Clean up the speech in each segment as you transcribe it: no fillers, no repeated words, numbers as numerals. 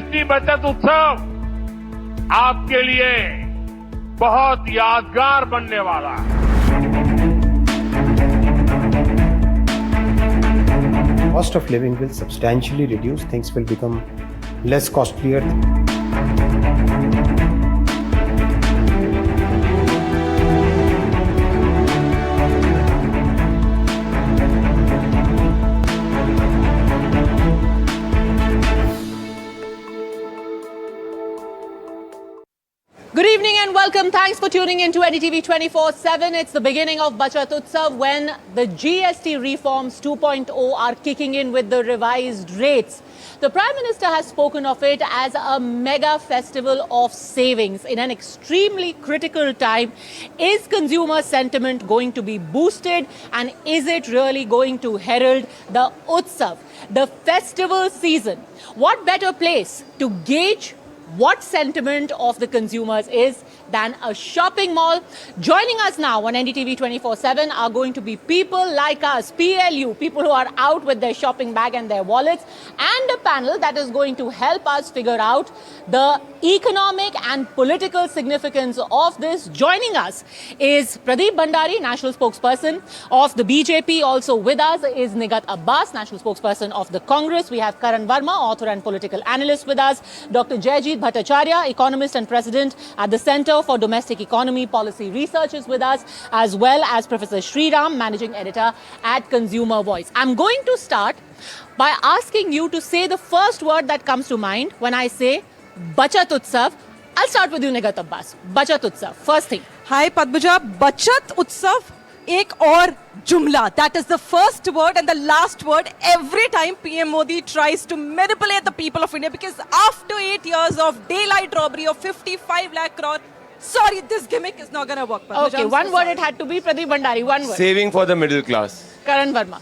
GST बचत उत्सव आपके लिए बहुत यादगार बनने वाला है। Cost of living will substantially reduce, things will become less costlier. Good evening and welcome. Thanks for tuning in to NDTV 24/7. It's the beginning of Bachat Utsav when the GST reforms 2.0 are kicking in with the revised rates. The Prime Minister has spoken of it as a mega festival of savings in an extremely critical time. Is consumer sentiment going to be boosted, and is it really going to herald the Utsav, the festival season? What better place to gauge what sentiment of the consumers is than a shopping mall? Joining us now on NDTV 24/7 are going to be people like us, PLU, people who are out with their shopping bag and their wallets, and a panel that is going to help us figure out the economic and political significance of this. Joining us is Pradeep Bhandari, national spokesperson of the BJP. Also with us is Nigat Abbas, national spokesperson of the Congress. We have Karan Verma, author and political analyst with us. Dr. Jayjeet Bhattacharya, economist and president at the Center for Domestic Economy Policy Research is with us, as well as Professor Sriram, managing editor at Consumer Voice. I'm going to start by asking you to say the first word that comes to mind when I say Bachat Utsav. I'll start with you, Nigat Abbas. Bachat Utsav, first thing. Hi Padmaja, Bachat Utsav एक और जुमला, that is the first word and the last word every time PM Modi tries to manipulate the people of India, because after 8 years of daylight robbery of 55 lakh crore, sorry, this gimmick is not gonna work. Padmaja, Okay, I'm one so word sorry. it had to be. Pradeep Bhandari, one word. Saving for the middle class. Karan Verma.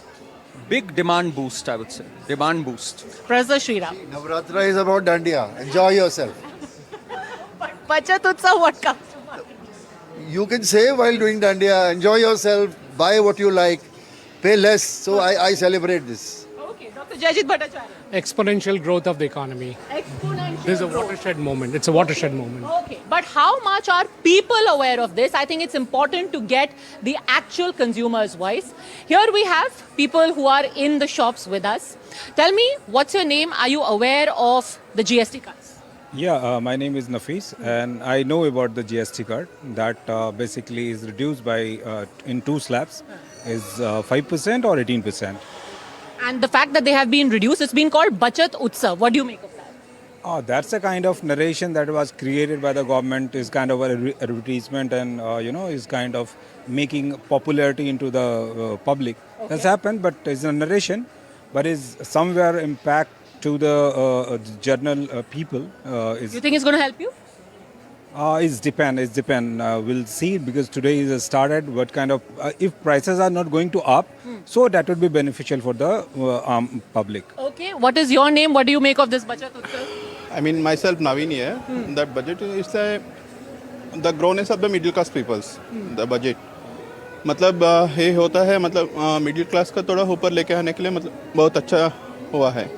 Big demand boost, I would say. Demand boost. Professor Sriram. Navratra is about Dandiya. Enjoy yourself. Bachat Utsav, what comes to mind? You can save while doing Dandiya. Enjoy yourself. Buy what you like. Pay less. So I celebrate this. Okay, Dr. Jayjeet Bhattacharya. Exponential growth of the economy. Exponential This is a growth. watershed moment. It's a watershed moment. Okay, but how much are people aware of this? I think it's important to get the actual consumer's voice. Here we have people who are in the shops with us. Tell me, what's your name? Are you aware of the GST cuts? Yeah, my name is Nafis, and I know about the GST card that basically is reduced by in two slabs, is 5% or 18%. And the fact that they have been reduced, it's been called Bachat Utsav. What do you make of that? That's a kind of narration that was created by the government, is kind of an advertisement, and is kind of making popularity into the public. That's happened, but it's a narration, but is somewhere impact to the general people. You think it's going to help you? It's depend. We'll see, because today is started. What kind of if prices are not going to up, so that would be beneficial for the public. Okay, what is your name? What do you make of this Bachat Utsav? I mean, myself, Naveen here. That budget is the growness of the middle class peoples. The budget. मतलब ये होता है, मतलब middle class का थोड़ा ऊपर लेके आने के लिए मतलब बहुत अच्छा हुआ है.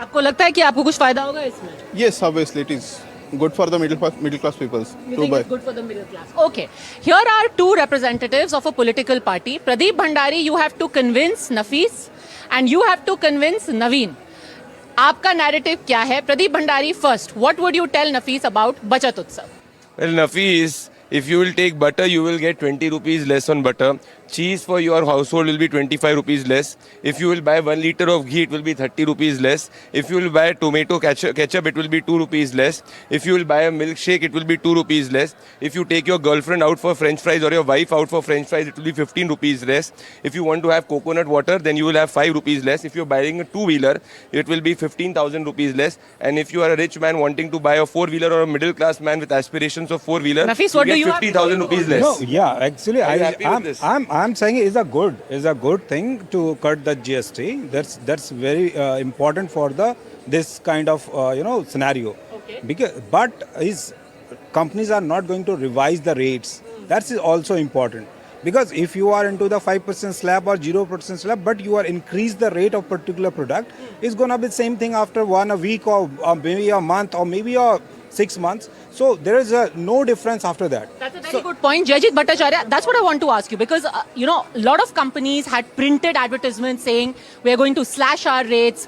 आपको लगता है कि आपको कुछ फायदा होगा इसमें? Yes, obviously it is good for the middle class peoples You to think buy. it's good for the middle class? Okay. Here are two representatives of a political party. Pradeep Bhandari, you have to convince Nafis and you have to convince Naveen. आपका narrative क्या है? Pradeep Bhandari first. What would you tell Nafis about Bachat Utsav? Well, Nafis, if you will take butter, you will get 20 rupees less on butter. Cheese for your household will be 25 rupees less. If you will buy 1 liter of ghee, it will be 30 rupees less. If you will buy tomato ketchup, it will be 2 rupees less. If you will buy a milkshake, it will be 2 rupees less. If you take your girlfriend out for french fries or your wife out for french fries, it will be 15 rupees less. If you want to have coconut water, then you will have 5 rupees less. If you are buying a two-wheeler, it will be 15,000 rupees less. And if you are a rich man wanting to buy a four-wheeler, or a middle class man with aspirations of four-wheeler, Nafis, you what do get you have? 50,000 rupees less. No, yeah, actually, Are you happy with this? I'm saying it's a good thing to cut the GST. That's very important for this kind of scenario. Okay. But companies are not going to revise the rates. That's also important. Because if you are into the 5% slab or 0% slab, but you are increase the rate of particular product, it's gonna be same thing after a week or maybe a month or maybe 6 months. So there is no difference after that. That's a very good point. Jayajit Bhattacharya, that's what I want to ask you because, a lot of companies had printed advertisements saying we're going to slash our rates.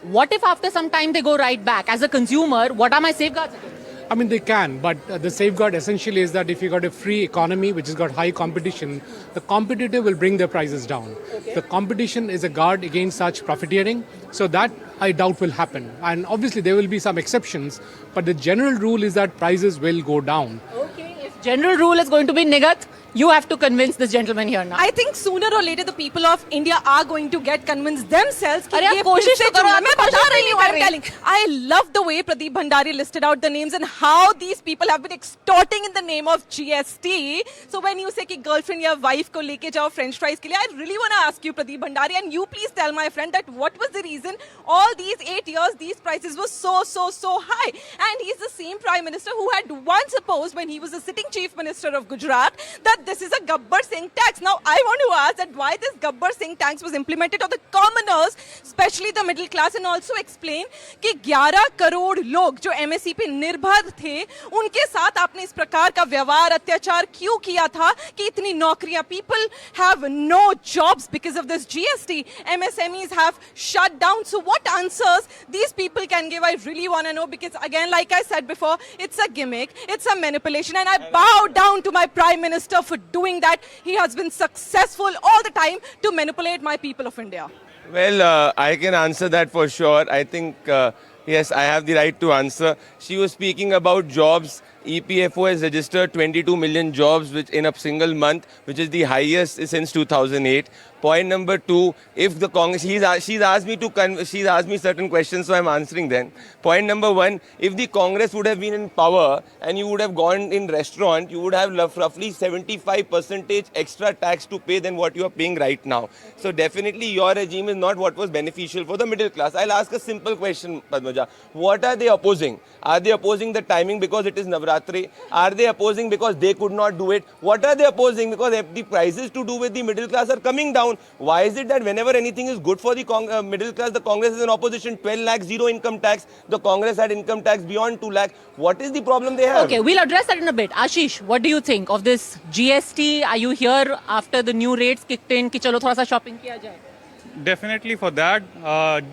What if after some time they go right back? As a consumer, what are my safeguards against? I mean, they can, but the safeguard essentially is that if you got a free economy which has got high competition, the competitor will bring their prices down. Okay. The competition is a guard against such profiteering, so that I doubt will happen. And obviously there will be some exceptions, but the general rule is that prices will go down. Okay, if general rule is going to be Nigat, you have to convince this gentleman here now. I think sooner or later the people of India are going to get convinced themselves. कि अरे आप ये कोशिश फिर से तो करो, जुम्मन आप में कोशिश बता भी रही नहीं हूँ, कर I'm रही। telling. I love the way Pradeep Bhandari listed out the names and how these people have been extorting in the name of GST. So when you say कि girlfriend या wife को लेके जाओ French fries के लिए, I really want to ask you Pradeep Bhandari, and you please tell my friend that what was the reason all these 8 years these prices were so high. And he's the same Prime Minister who had once opposed when he was the sitting Chief Minister of Gujarat that this is a Gabbar Singh tax. Now I want to ask that why this Gabbar Singh tax was implemented on the commoners, especially the middle class, and also explain कि 11 करोड़ लोग जो MSE पे निर्भर थे उनके साथ आपने इस प्रकार का व्यवहार अत्याचार क्यों किया था कि इतनी नौकरियां, people have no jobs because of this GST, MSMEs have shut down. So what answers these people can give, I really want to know, because again, like I said before, it's a gimmick, it's a manipulation, and I bow down to my Prime Minister for doing that. He has been successful all the time to manipulate my people of India. Well, I can answer that for sure. I think, yes, I have the right to answer. She was speaking about jobs. EPFO has registered 22 million jobs which in a single month, which is the highest since 2008. Point number two, if the Congress, she's asked me certain questions, so I'm answering them. Point number one, if the Congress would have been in power and you would have gone in restaurant, you would have roughly 75% extra tax to pay than what you are paying right now. So definitely your regime is not what was beneficial for the middle class. I'll ask a simple question, Padmaja. What are they opposing? Are they opposing the timing because it is Navratri? Are they opposing because they could not do it? What are they opposing? Because if the prices to do with the middle class are coming down. Why is it that whenever anything is good for the middle class, the Congress is in opposition? 12 lakh, zero income tax. The Congress had income tax beyond 2 lakh. What is the problem they have? Okay, we'll address that in a bit. Ashish, what do you think of this GST? Are you here after the new rates kicked in? कि चलो थोड़ा सा shopping किया जाए? Definitely for that.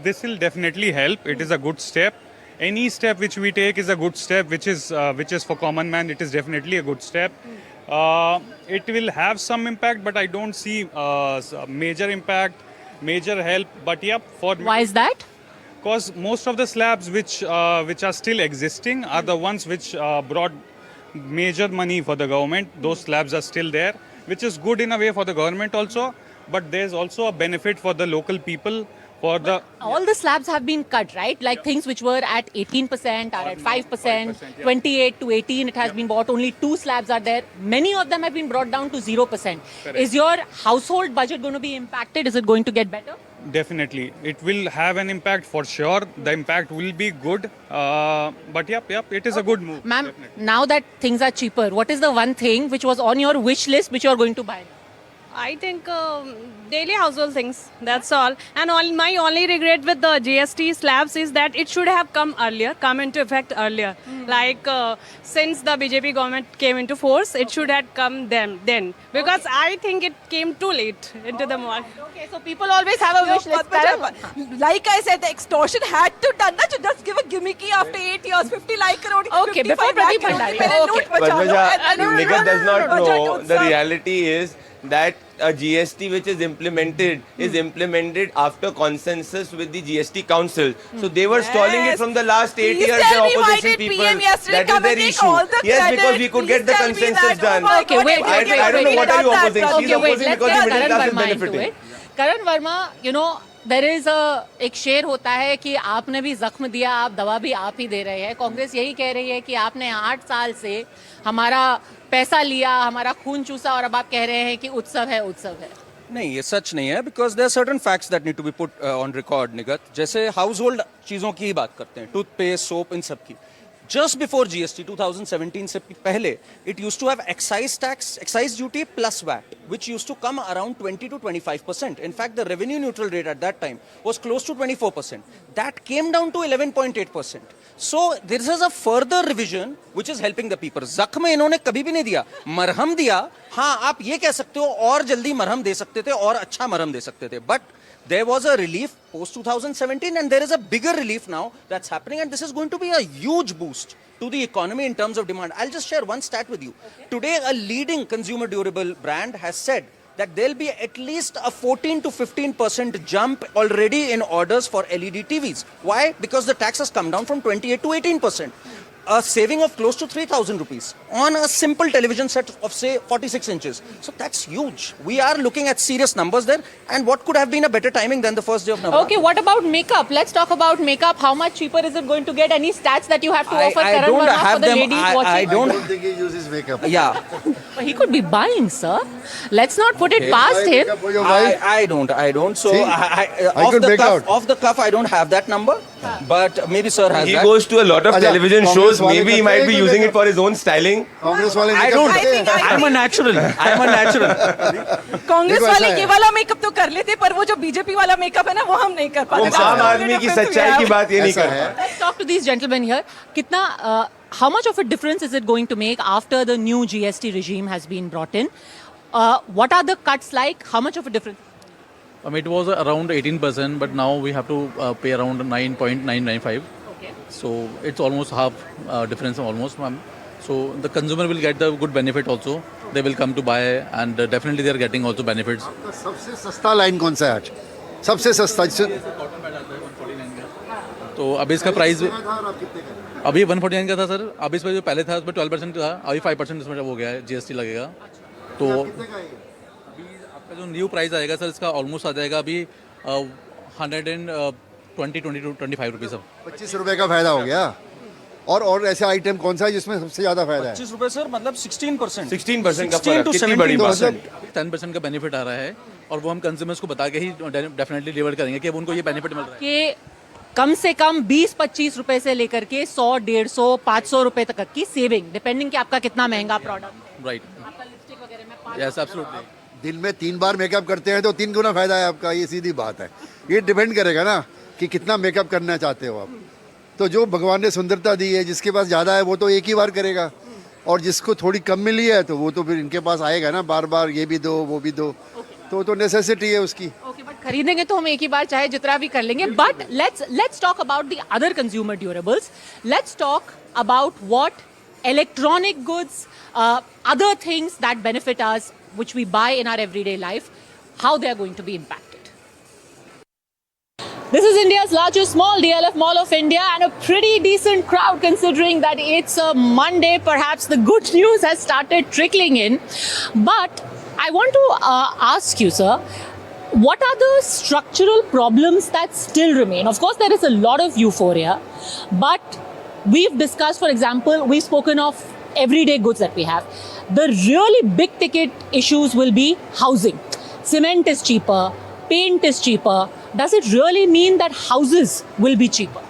This will definitely help. It is a good step. Any step which we take is a good step, which is for common man. It is definitely a good step. It will have some impact, but I don't see major impact, major help. But yeah, why is that? Because most of the slabs which are still existing are the ones which brought major money for the government. Those slabs are still there, which is good in a way for the government also. But there's also a benefit for the local people. All the slabs have been cut, right? Like things which were at 18% are at 5%, 28 to 18 it has been bought. Only 2 slabs are there. Many of them have been brought down to 0%. Correct. Is your household budget going to be impacted? Is it going to get better? Definitely. It will have an impact for sure. The impact will be good. But yep, it is a good move. Ma'am, now that things are cheaper, what is the one thing which was on your wish list which you are going to buy? I think daily household things, that's all. And my only regret with the GST slabs is that it should have come into effect earlier. Like since the BJP government came into force, it should have come then. Because I think it came too late into the market. Okay, so people always have a wish list. Like I said, the extortion had to done that. Just give a gimmicky after 8 years, 50 lakh crore. Okay, before Pradeep Bhandari. Nigat does not know the reality is that a GST which is implemented after consensus with the GST Council. So they were stalling it from the last 8 years. The opposition people. That is their issue. Yes, because we could get the consensus done. Okay, wait. I don't know what are you opposing. She's opposing because the middle class is benefiting. Karan Verma, there is एक शेर होता है कि आपने भी जख्म दिया, आप दवा भी आप ही दे रहे हैं. कांग्रेस यही कह रही है कि आपने 8 साल से हमारा पैसा लिया, हमारा खून चूसा और अब आप कह रहे हैं कि उत्सव है. नहीं, ये सच नहीं है, because there are certain facts that need to be put on record, निगत. जैसे हाउस होल्ड चीज़ों की ही बात करते हैं, टूथपेस्ट, सोप, इन सब की. Just before GST 2017 से पहले, it used to have excise tax, excise duty plus VAT, which used to come around 20 to 25%. In fact, the revenue neutral rate at that time was close to 24%. That came down to 11.8%. So this is a further revision which is helping the people. जख्म इन्होंने कभी भी नहीं दिया, मरहम दिया. हाँ, आप ये कह सकते हो और जल्दी मरहम दे सकते थे और अच्छा मरहम दे सकते थे. But there was a relief post 2017 and there is a bigger relief now that's happening, and this is going to be a huge boost to the economy in terms of demand. I'll just share one stat with you. Today, a leading consumer durable brand has said that there'll be at least a 14 to 15% jump already in orders for LED TVs. Why? Because the tax has come down from 28 to 18%. A saving of close to 3,000 rupees on a simple television set of say 46 inches. So that's huge. We are looking at serious numbers there, and what could have been a better timing than the first day of Navratri? Okay, what about makeup? Let's talk about makeup. How much cheaper is it going to get? Any stats that you have to offer I Karan don't Verma have for the them. ladies I watching? don't think he uses makeup. Yeah. But he could be buying, sir. Let's not put it past him. I don't. So See, I could make out. off the cuff, I don't have that number. But maybe sir has He that. goes to a lot of Acha, television Congress shows. wale Maybe he करते might हैं be कि using makeup? it for his own styling. Congress वाले I makeup don't. करते हैं? I'm a natural. I'm a natural. Congress देखो, वाले ऐसा ये है। वाला मेकअप तो कर लेते, पर वो जो बीजेपी वाला मेकअप है ना, वो हम नहीं कर वो पाते. आम आदमी की सच्चाई की बात ये नहीं ऐसा करता. है. Let's talk to these gentlemen here. Kitna, how much of a difference is it going to make after the new GST regime has been brought in? What are the cuts like? How much of a difference? It was around 18%, but now we have to pay around 9.995. Okay. So it's almost half difference almost, ma'am. So the consumer will get the good benefit also. They will come to buy, and definitely they are getting also benefits. सबसे सस्ता line कौन सा है आज? सबसे सस्ता तो अभी इसका प्राइस अभी 149 का था सर. अभी इस पर जो पहले था उसमें 12% था, अभी 5% इसमें हो गया है, GST लगेगा. तो अभी आपका जो न्यू प्राइस आएगा सर, इसका ऑलमोस्ट आ जाएगा अभी 120-25 रुपीज़ अब. 25 रुपए का फायदा हो गया. और ऐसे आइटम कौन सा है जिसमें सबसे ज्यादा फायदा है? 25 रुपए सर, मतलब 16%. 16% का 16 फर्क. to कितनी बड़ी 17%. बात. 10% का बेनिफिट आ रहा है, और वो हम कंज्यूमर्स को बता के ही डेफिनेटली डिलीवर करेंगे कि अब उनको ये बेनिफिट मिल रहा है. कि कम से कम 20-25 रुपए से लेकर के 100-150-500 रुपए तक की सेविंग, डिपेंडिंग कि आपका कितना महंगा प्रोडक्ट. राइट. Yes, absolutely. दिन में 3 बार मेकअप करते हैं तो 3 गुना फायदा है आपका. ये सीधी बात है. ये डिपेंड करेगा ना कि कितना मेकअप करना चाहते हो आप. तो जो भगवान ने सुंदरता दी है, जिसके पास ज़्यादा है वो तो एक ही बार करेगा, और जिसको थोड़ी कम मिली है तो वो तो फिर इनके पास आएगा ना बार बार, ये भी दो वो भी दो. तो नेसेसिटी है उसकी. ओके, बट खरीदेंगे तो हम एक ही बार चाहे जितना भी कर लेंगे. But let's talk about the other consumer durables. Let's talk about what electronic goods, other things that benefit us, which we buy in our everyday life, how they are going to be impacted. This is India's largest mall, DLF Mall of India, and a pretty decent crowd considering that it's a Monday. Perhaps the good news has started trickling in. But I want to ask you, sir, what are the structural problems that still remain? Of course, there is a lot of euphoria, but we've discussed, for example, we've spoken of everyday goods that we have. The really big ticket issues will be housing. Cement is cheaper, paint is cheaper. Does it really mean that houses will be cheaper?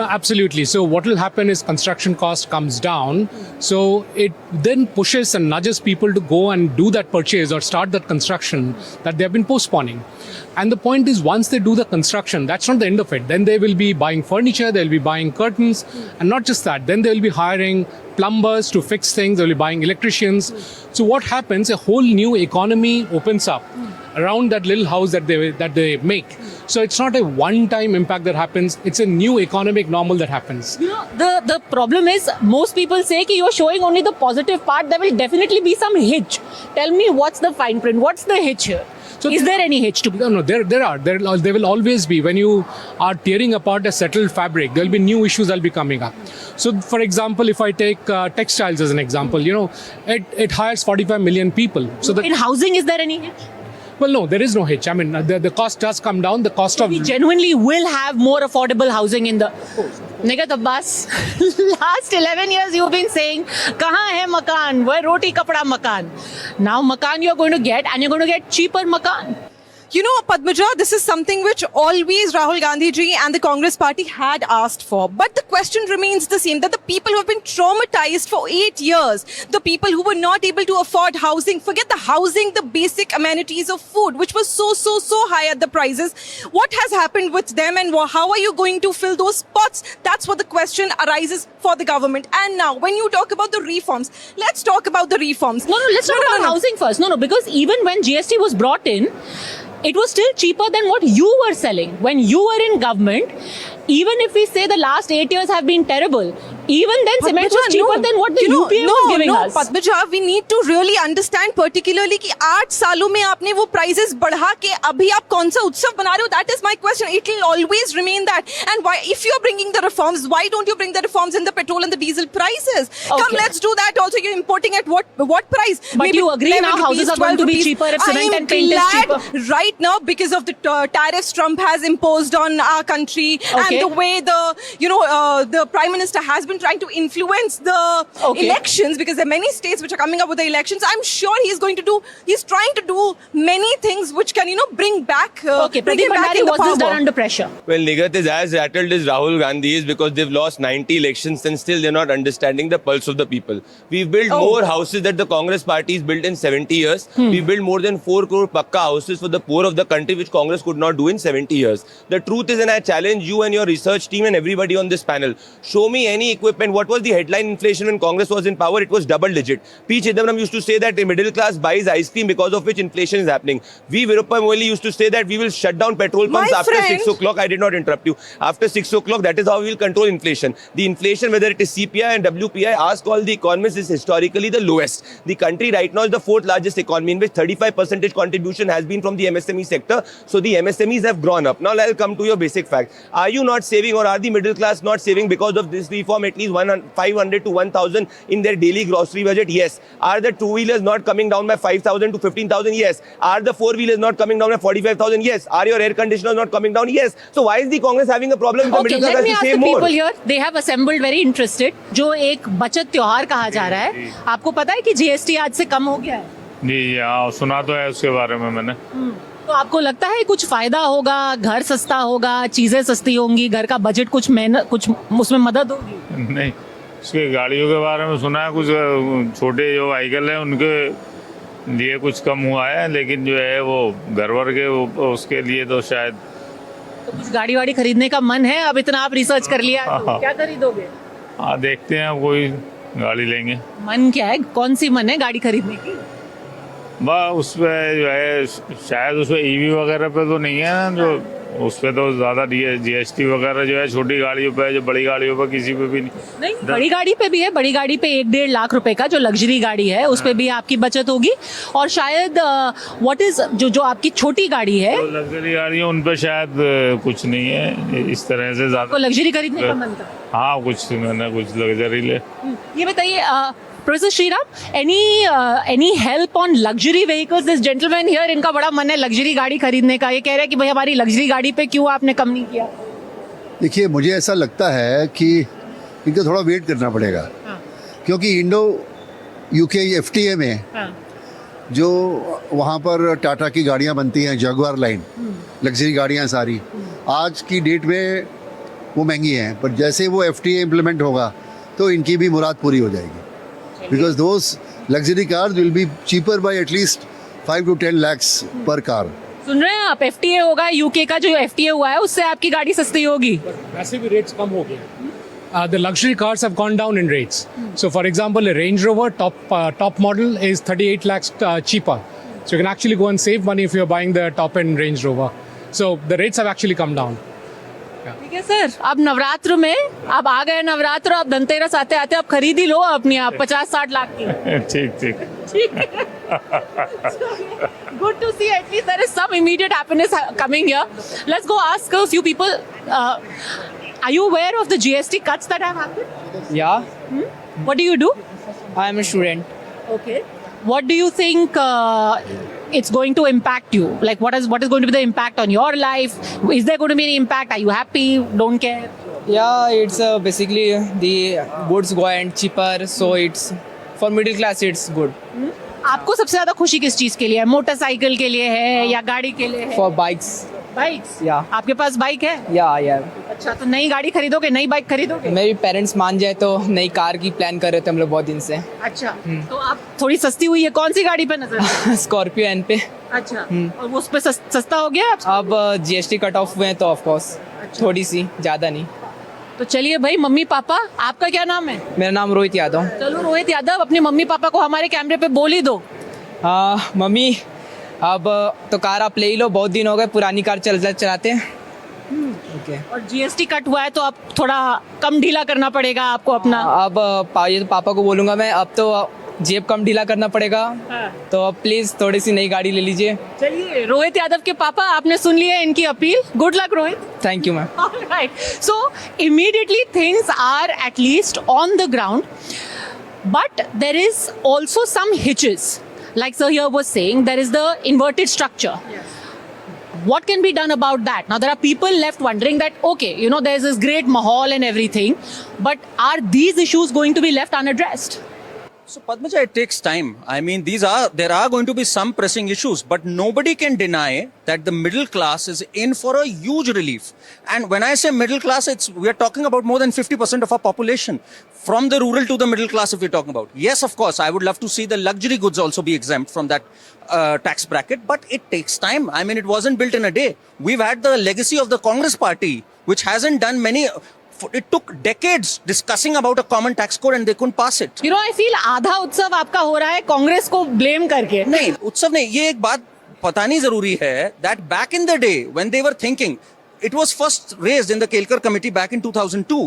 Absolutely. So what will happen is construction cost comes down. So it then pushes and nudges people to go and do that purchase or start that construction that they have been postponing. And the point is, once they do the construction, that's not the end of it. Then they will be buying furniture, they'll be buying curtains, and not just that. Then they'll be hiring plumbers to fix things, they'll be buying electricians. So what happens, a whole new economy opens up around that little house that they make. So it's not a one-time impact that happens, it's a new economic normal that happens. You know, the problem is, most people say that you're showing only the positive part. There will definitely be some hitch. Tell me, what's the fine print? What's the hitch here? So is there any hitch to be? No, there will always be. When you are tearing apart a settled fabric, there will be new issues that will be coming up. So, for example, if I take textiles as an example, you know, it hires 45 million people. So in housing, is there any hitch? Well, no, there is no hitch. I mean, the cost does come down. The cost of... We genuinely will have more affordable housing in the... Nigat Abbas, last 11 years you've been saying, kahan hai makaan? Where roti kapda makaan? Now makaan you're going to get, and you're going to get cheaper makaan. You know, Padmaja, this is something which always Rahul Gandhi ji and the Congress party had asked for. But the question remains the same, that the people who have been traumatized for 8 years, the people who were not able to afford housing, forget the housing, the basic amenities of food, which was so high at the prices. What has happened with them, and how are you going to fill those spots? That's what the question arises for the government. And now, when you talk about the reforms, let's talk about the reforms. No, let's talk about housing first. No, because even when GST was brought in, it was still cheaper than what you were selling. When you were in government, even if we say the last 8 years have been terrible, even then cement was cheaper than what the UPA was giving us. Padmaja, we need to really understand particularly कि 8 सालों में आपने वो prices बढ़ा के अभी आप कौन सा उत्सव बना रहे हो? That is my question. It will always remain that. And why, if you're bringing the reforms, why don't you bring the reforms in the petrol and the diesel prices? Come, let's do that also. You're importing at what price? But maybe you agree now houses are going to be cheaper if cement and paint is cheaper. Right now, because of the tariffs Trump has imposed on our country, and the way the Prime Minister has been trying to influence the elections, because there are many states which are coming up with the elections. I'm sure he's trying to do many things which can, bring back. Pradeep Bhandari, was this done under pressure? Well, Nigat is as rattled as Rahul Gandhi is, because they've lost 90 elections and still they're not understanding the pulse of the people. We've built more houses that the Congress party has built in 70 years. We've built more than 4 crore Pakka houses for the poor of the country, which Congress could not do in 70 years. The truth is, and I challenge you and your research team and everybody on this panel, show me any equipment. What was the headline inflation when Congress was in power? It was double digit. P. Chidambaram used to say that the middle class buys ice cream, because of which inflation is happening. V. Viruppa Moily used to say that we will shut down petrol pumps after 6 o'clock. I did not interrupt you. After 6 o'clock, that is how we will control inflation. The inflation, whether it is CPI and WPI, ask all the economists, is historically the lowest. The country right now is the 4th largest economy, in which 35% contribution has been from the MSME sector. So the MSMEs have grown up. Now I'll come to your basic fact. Are you not saving, or are the middle class not saving because of this reform at least 500 to 1,000 in their daily grocery budget? Yes. Are the two-wheelers not coming down by 5,000 to 15,000? Yes. Are the four-wheelers not coming down by 45,000? Yes. Are your air conditioners not coming down? Yes. So why is the Congress having a problem with the middle class? Let me ask the people here. They have assembled very interested. जो एक बचत त्योहार कहा जा रहा है, आपको पता है कि GST आज से कम हो गया है? जी हाँ, सुना तो है उसके बारे में मैंने। तो आपको लगता है कुछ फायदा होगा, घर सस्ता होगा, चीजें सस्ती होंगी, घर का बजट कुछ उसमें मदद होगी? नहीं, उसके गाड़ियों के बारे में सुना है, कुछ छोटे जो व्हीकल है उनके लिए कुछ कम हुआ है, लेकिन जो है वो घर वर के उसके लिए तो शायद। तो कुछ गाड़ी वाड़ी खरीदने का मन है? अब इतना आप रिसर्च कर लिया तो क्या खरीदोगे? हाँ, देखते हैं, कोई गाड़ी लेंगे। मन क्या है, कौन सी मन है गाड़ी खरीदने की? उस पे जो है शायद उस पे ईवी वगैरह पे तो नहीं है ना, जो उस पे तो ज्यादा GST वगैरह जो है छोटी गाड़ियों पे, जो बड़ी गाड़ियों पे किसी पे भी नहीं। बड़ी गाड़ी पे भी है। बड़ी गाड़ी पे 1-1.5 लाख रुपए का जो लग्जरी गाड़ी है उस पे भी आपकी बचत होगी, और शायद व्हाट इज जो आपकी छोटी गाड़ी है, लग्जरी गाड़ी है, उन पे शायद कुछ नहीं है इस तरह से ज्यादा। तो लग्जरी खरीदने का मन था? हाँ, कुछ मैंने कुछ लग्जरी ले। ये बताइए Professor Sriram, any help on luxury vehicles? This gentleman here, इनका बड़ा मन है लग्जरी गाड़ी खरीदने का। ये कह रहे हैं कि भाई हमारी लग्जरी गाड़ी पे क्यों आपने कम नहीं किया? देखिए, मुझे ऐसा लगता है कि इनको थोड़ा वेट करना पड़ेगा, क्योंकि इंडो UK FTA में जो वहाँ पर टाटा की गाड़ियाँ बनती हैं, जगुआर लाइन, लग्जरी गाड़ियाँ सारी, आज की डेट में वो महंगी हैं, पर जैसे वो FTA इम्प्लीमेंट होगा तो इनकी भी मुराद पूरी हो जाएगी, because those luxury cars will be cheaper by at least 5 to 10 lakhs per car. सुन रहे हैं आप? FTA होगा, UK का जो FTA हुआ है उससे आपकी गाड़ी सस्ती होगी। वैसे भी रेट्स कम हो गए। The luxury cars have gone down in rates. So for example, a Range Rover top model is 38 lakhs cheaper. So you can actually go and save money if you're buying the top end Range Rover. So the rates have actually come down. ठीक है sir, अब नवरात्र में अब आ गए नवरात्र, अब धनतेरस आते आते अब खरीद ही लो अपनी आप 50-60 लाख की। ठीक Good to see at least there is some immediate happiness coming here. Let's go ask a few people. Are you aware of the GST cuts that have happened? Yeah. What do you do? I am a student. Okay. What do you think it's going to impact you? Like what is going to be the impact on your life? Is there going to be any impact? Are you happy? Don't care? Yeah, it's basically the goods go and cheaper, so it's for middle class it's good. आपको सबसे ज्यादा खुशी किस चीज के लिए है? Motorcycle के लिए है या गाड़ी के लिए है? For bikes. बाइक्स? या आपके पास बाइक है? या अच्छा, तो नई गाड़ी खरीदोगे, नई बाइक खरीदोगे? मेरे पेरेंट्स मान जाए तो नई कार की प्लान कर रहे थे हम लोग बहुत दिन से. अच्छा, तो आप थोड़ी सस्ती हुई है, कौन सी गाड़ी पे नजर? स्कॉर्पियो एन पे. अच्छा, और वो उस पे सस्ता हो गया आपको? अब जीएसटी कट ऑफ हुए हैं तो ऑफ कोर्स थोड़ी सी, ज्यादा नहीं. तो चलिए भाई, मम्मी पापा, आपका क्या नाम है? मेरा नाम रोहित यादव. चलो रोहित यादव, अपने मम्मी पापा को हमारे कैमरे पे बोल ही दो. मम्मी अब तो कार आप ले ही लो, बहुत दिन हो गए पुरानी कार चलाते हैं. ओके. और जीएसटी कट हुआ है तो अब थोड़ा कम ढीला करना पड़ेगा आपको अपना. अब ये तो पापा को बोलूंगा मैं, अब तो जेब कम ढीला करना पड़ेगा. तो अब प्लीज थोड़ी सी नई गाड़ी ले लीजिए. चलिए, रोहित यादव के पापा, आपने सुन लिया इनकी appeal. Good luck Rohit. Thank you ma'am. Alright. So immediately things are at least on the ground, but there is also some hitches. Like sir here was saying, there is the inverted structure. What can be done about that? Now there are people left wondering that okay, you know, there's this great mahal and everything, but are these issues going to be left unaddressed? So Padmaja, it takes time. I mean, there are going to be some pressing issues, but nobody can deny that the middle class is in for a huge relief. And when I say middle class, we are talking about more than 50% of our population, from the rural to the middle class. If we're talking about, yes, of course, I would love to see the luxury goods also be exempt from that tax bracket, but it takes time. I mean, it wasn't built in a day. We've had the legacy of the Congress party, which hasn't done many. It took decades discussing about a common tax code and they couldn't pass it. You know, I feel आधा उत्सव आपका हो रहा है कांग्रेस को blame करके. नहीं, उत्सव नहीं. ये एक बात बतानी जरूरी है that back in the day when they were thinking, it was first raised in the Kelkar committee back in 2002.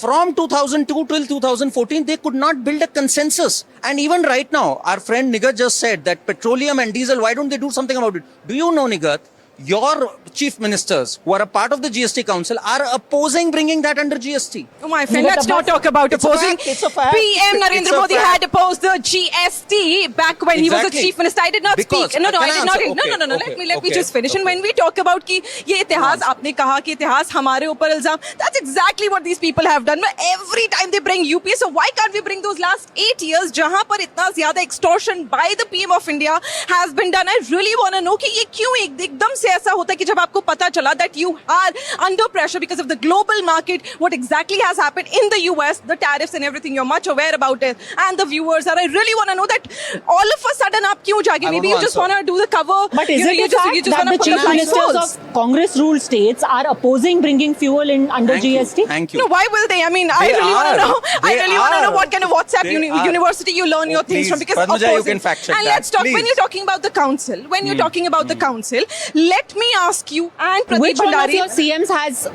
From 2002 till 2014, they could not build a consensus. And even right now, our friend Nigat just said that petroleum and diesel, why don't they do something about it? Do you know, Nigat? Your chief ministers who are a part of the GST council are opposing bringing that under GST. Oh my friend, let's not talk about opposing. It's a fact. PM Narendra Modi had opposed the GST back when he was the Exactly. chief minister. I did not Because- speak. No, can I I did not. answer? No. Okay, Let me okay, just finish. And okay. when we talk about कि ये इतिहास, आपने कहा कि इतिहास हमारे ऊपर इल्जाम. That's exactly what these people have done. Every time they bring UPA, so why can't we bring those last 8 years जहाँ पर इतना ज़्यादा extortion by the PM of India has been done? I really want to know कि ये क्यों एकदम से ऐसा होता है कि जब आपको पता चला that you are under pressure because of the global market, what exactly has happened in the US, the tariffs and everything, you're much aware about it, and the viewers are. I really want to know that all of a sudden आप क्यों जागे? Maybe you just want to do the cover. But is it you a just fact wanna that the put chief the ministers rules? of Congress-ruled states are opposing bringing fuel in under Thank you. GST? Thank you. No, why will they? I mean, I They really want to are. know. I They really want to know are. what kind of WhatsApp They are. university you learn your things Please, from. Because Padmaja, you opposing. can fact check And that, let's talk when please. you're talking about the council. When you're talking about the council, let me ask you and Pradeep Which one of Bhandari. your CMs has